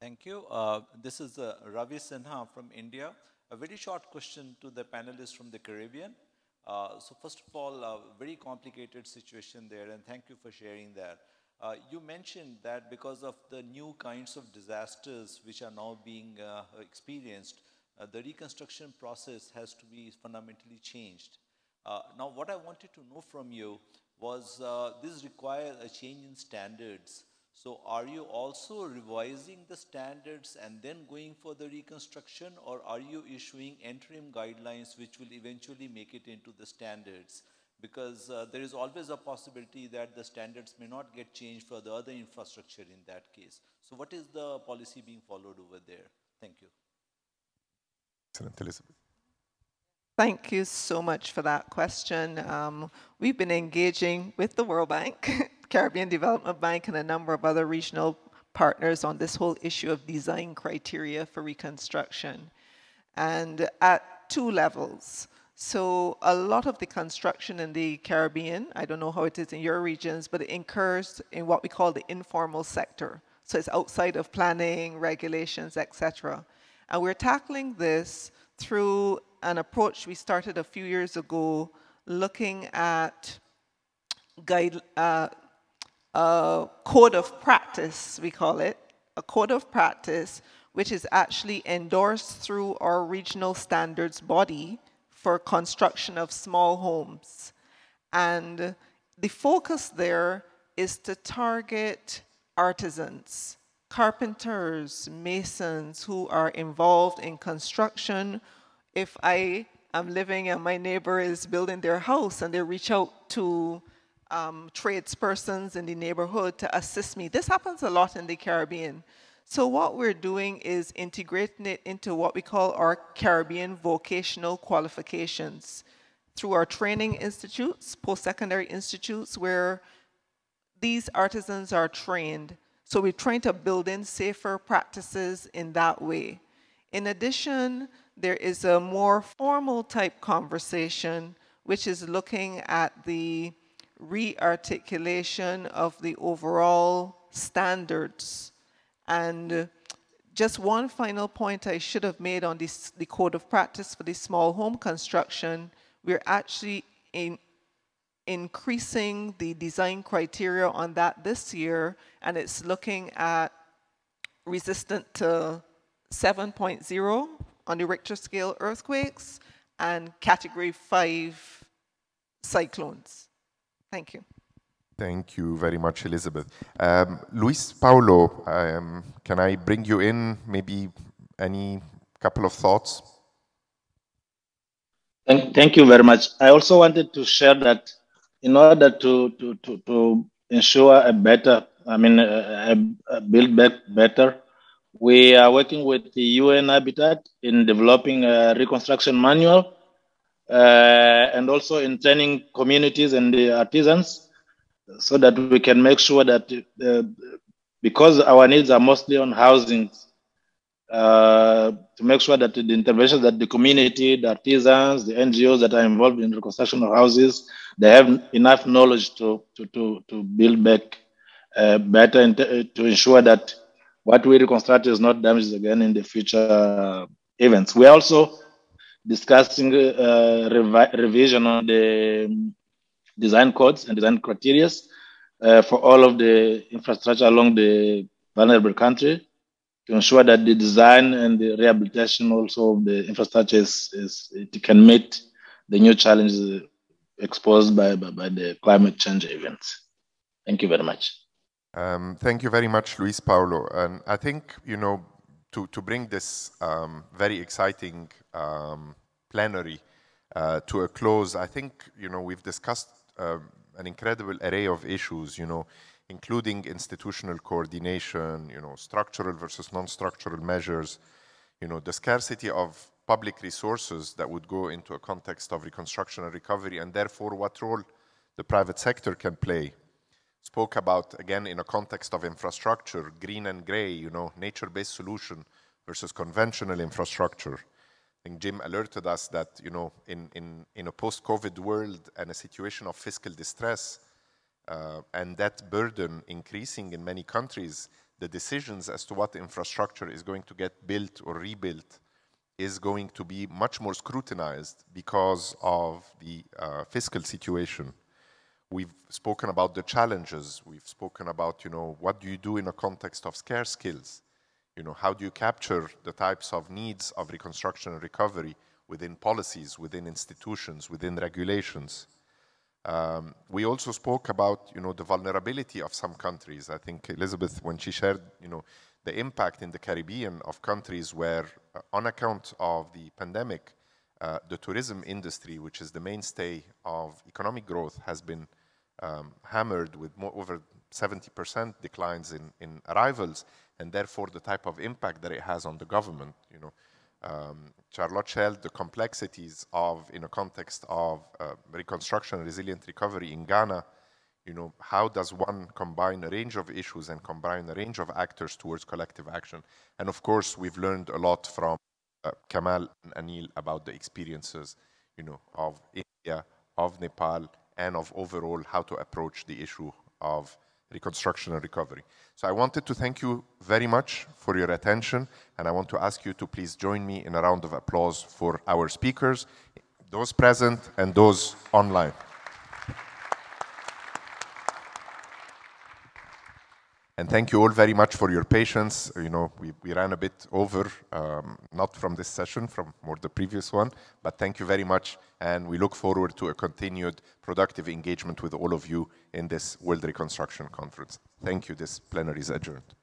Thank you. This is Ravi Sinha from India. A very short question to the panelists from the Caribbean. So first of all, a very complicated situation there, and thank you for sharing that. You mentioned that because of the new kinds of disasters which are now being experienced, the reconstruction process has to be fundamentally changed. Now, what I wanted to know from you was this requires a change in standards. So are you also revising the standards and then going for the reconstruction, or are you issuing interim guidelines which will eventually make it into the standards? Because there is always a possibility that the standards may not get changed for the other infrastructure in that case. So what is the policy being followed over there? Thank you. Excellent, Elizabeth. Thank you so much for that question. We've been engaging with the World Bank, Caribbean Development Bank, and a number of other regional partners on this whole issue of design criteria for reconstruction, and at 2 levels. So a lot of the construction in the Caribbean, I don't know how it is in your regions, but it incurs in what we call the informal sector. So it's outside of planning, regulations, etc. And we're tackling this through an approach we started a few years ago, looking at a code of practice, we call it, a code of practice, which is actually endorsed through our regional standards body for construction of small homes. And the focus there is to target artisans, carpenters, masons who are involved in construction. If I am living and my neighbor is building their house and they reach out to tradespersons in the neighborhood to assist me. This happens a lot in the Caribbean. So what we're doing is integrating it into what we call our Caribbean vocational qualifications through our training institutes, post-secondary institutes, where these artisans are trained. So we're trying to build in safer practices in that way. In addition, there is a more formal type conversation, which is looking at the re-articulation of the overall standards. And just one final point I should have made on this, the code of practice for the small home construction, we're actually increasing the design criteria on that this year, and it's looking at resistant to 7.0 on the Richter scale earthquakes and category 5 cyclones. Thank you. Thank you very much, Elizabeth. Luis Paulo, can I bring you in? Maybe any couple of thoughts? Thank you very much. I also wanted to share that in order to ensure a better, a build back better, we are working with the UN Habitat in developing a reconstruction manual and also in training communities and the artisans so that we can make sure that because our needs are mostly on housing, to make sure that the interventions that the community, the artisans, the NGOs that are involved in reconstruction of houses, they have enough knowledge to build back better and to ensure that what we reconstruct is not damaged again in the future events. We are also discussing revision on the design codes and design criteria for all of the infrastructure along the vulnerable country to ensure that the design and the rehabilitation also of the infrastructure it can meet the new challenges exposed by the climate change events. Thank you very much. Thank you very much, Luis Paulo. And I think, you know, to bring this very exciting plenary to a close, I think, you know, we've discussed an incredible array of issues, you know, including institutional coordination, you know, structural versus non-structural measures, you know, the scarcity of public resources that would go into a context of reconstruction and recovery, and therefore what role the private sector can play. Spoke about, again, in a context of infrastructure, green and gray, you know, nature-based solution versus conventional infrastructure. think Jim alerted us that, you know, in a post-COVID world and a situation of fiscal distress and that burden increasing in many countries, the decisions as to what infrastructure is going to get built or rebuilt is going to be much more scrutinized because of the fiscal situation. We've spoken about the challenges. We've spoken about, you know, what do you do in a context of scarce skills? You know, how do you capture the types of needs of reconstruction and recovery within policies, within institutions, within regulations? We also spoke about, you know, the vulnerability of some countries. I think Elizabeth, when she shared, you know, the impact in the Caribbean of countries where, on account of the pandemic, the tourism industry, which is the mainstay of economic growth, has been hammered with over 70% declines in arrivals, and therefore the type of impact that it has on the government. You know, Charlotte shared the complexities of, in a context of reconstruction and resilient recovery in Ghana. You know, how does one combine a range of issues and combine a range of actors towards collective action? And of course, we've learned a lot from Kamal and Anil about the experiences, you know, of India, of Nepal, and of overall how to approach the issue of reconstruction and recovery. So I wanted to thank you very much for your attention, and I want to ask you to please join me in a round of applause for our speakers, those present and those online. And thank you all very much for your patience. You know, we ran a bit over, not from this session, from more the previous one, but thank you very much. And we look forward to a continued productive engagement with all of you in this World Reconstruction Conference. Thank you. This plenary is adjourned.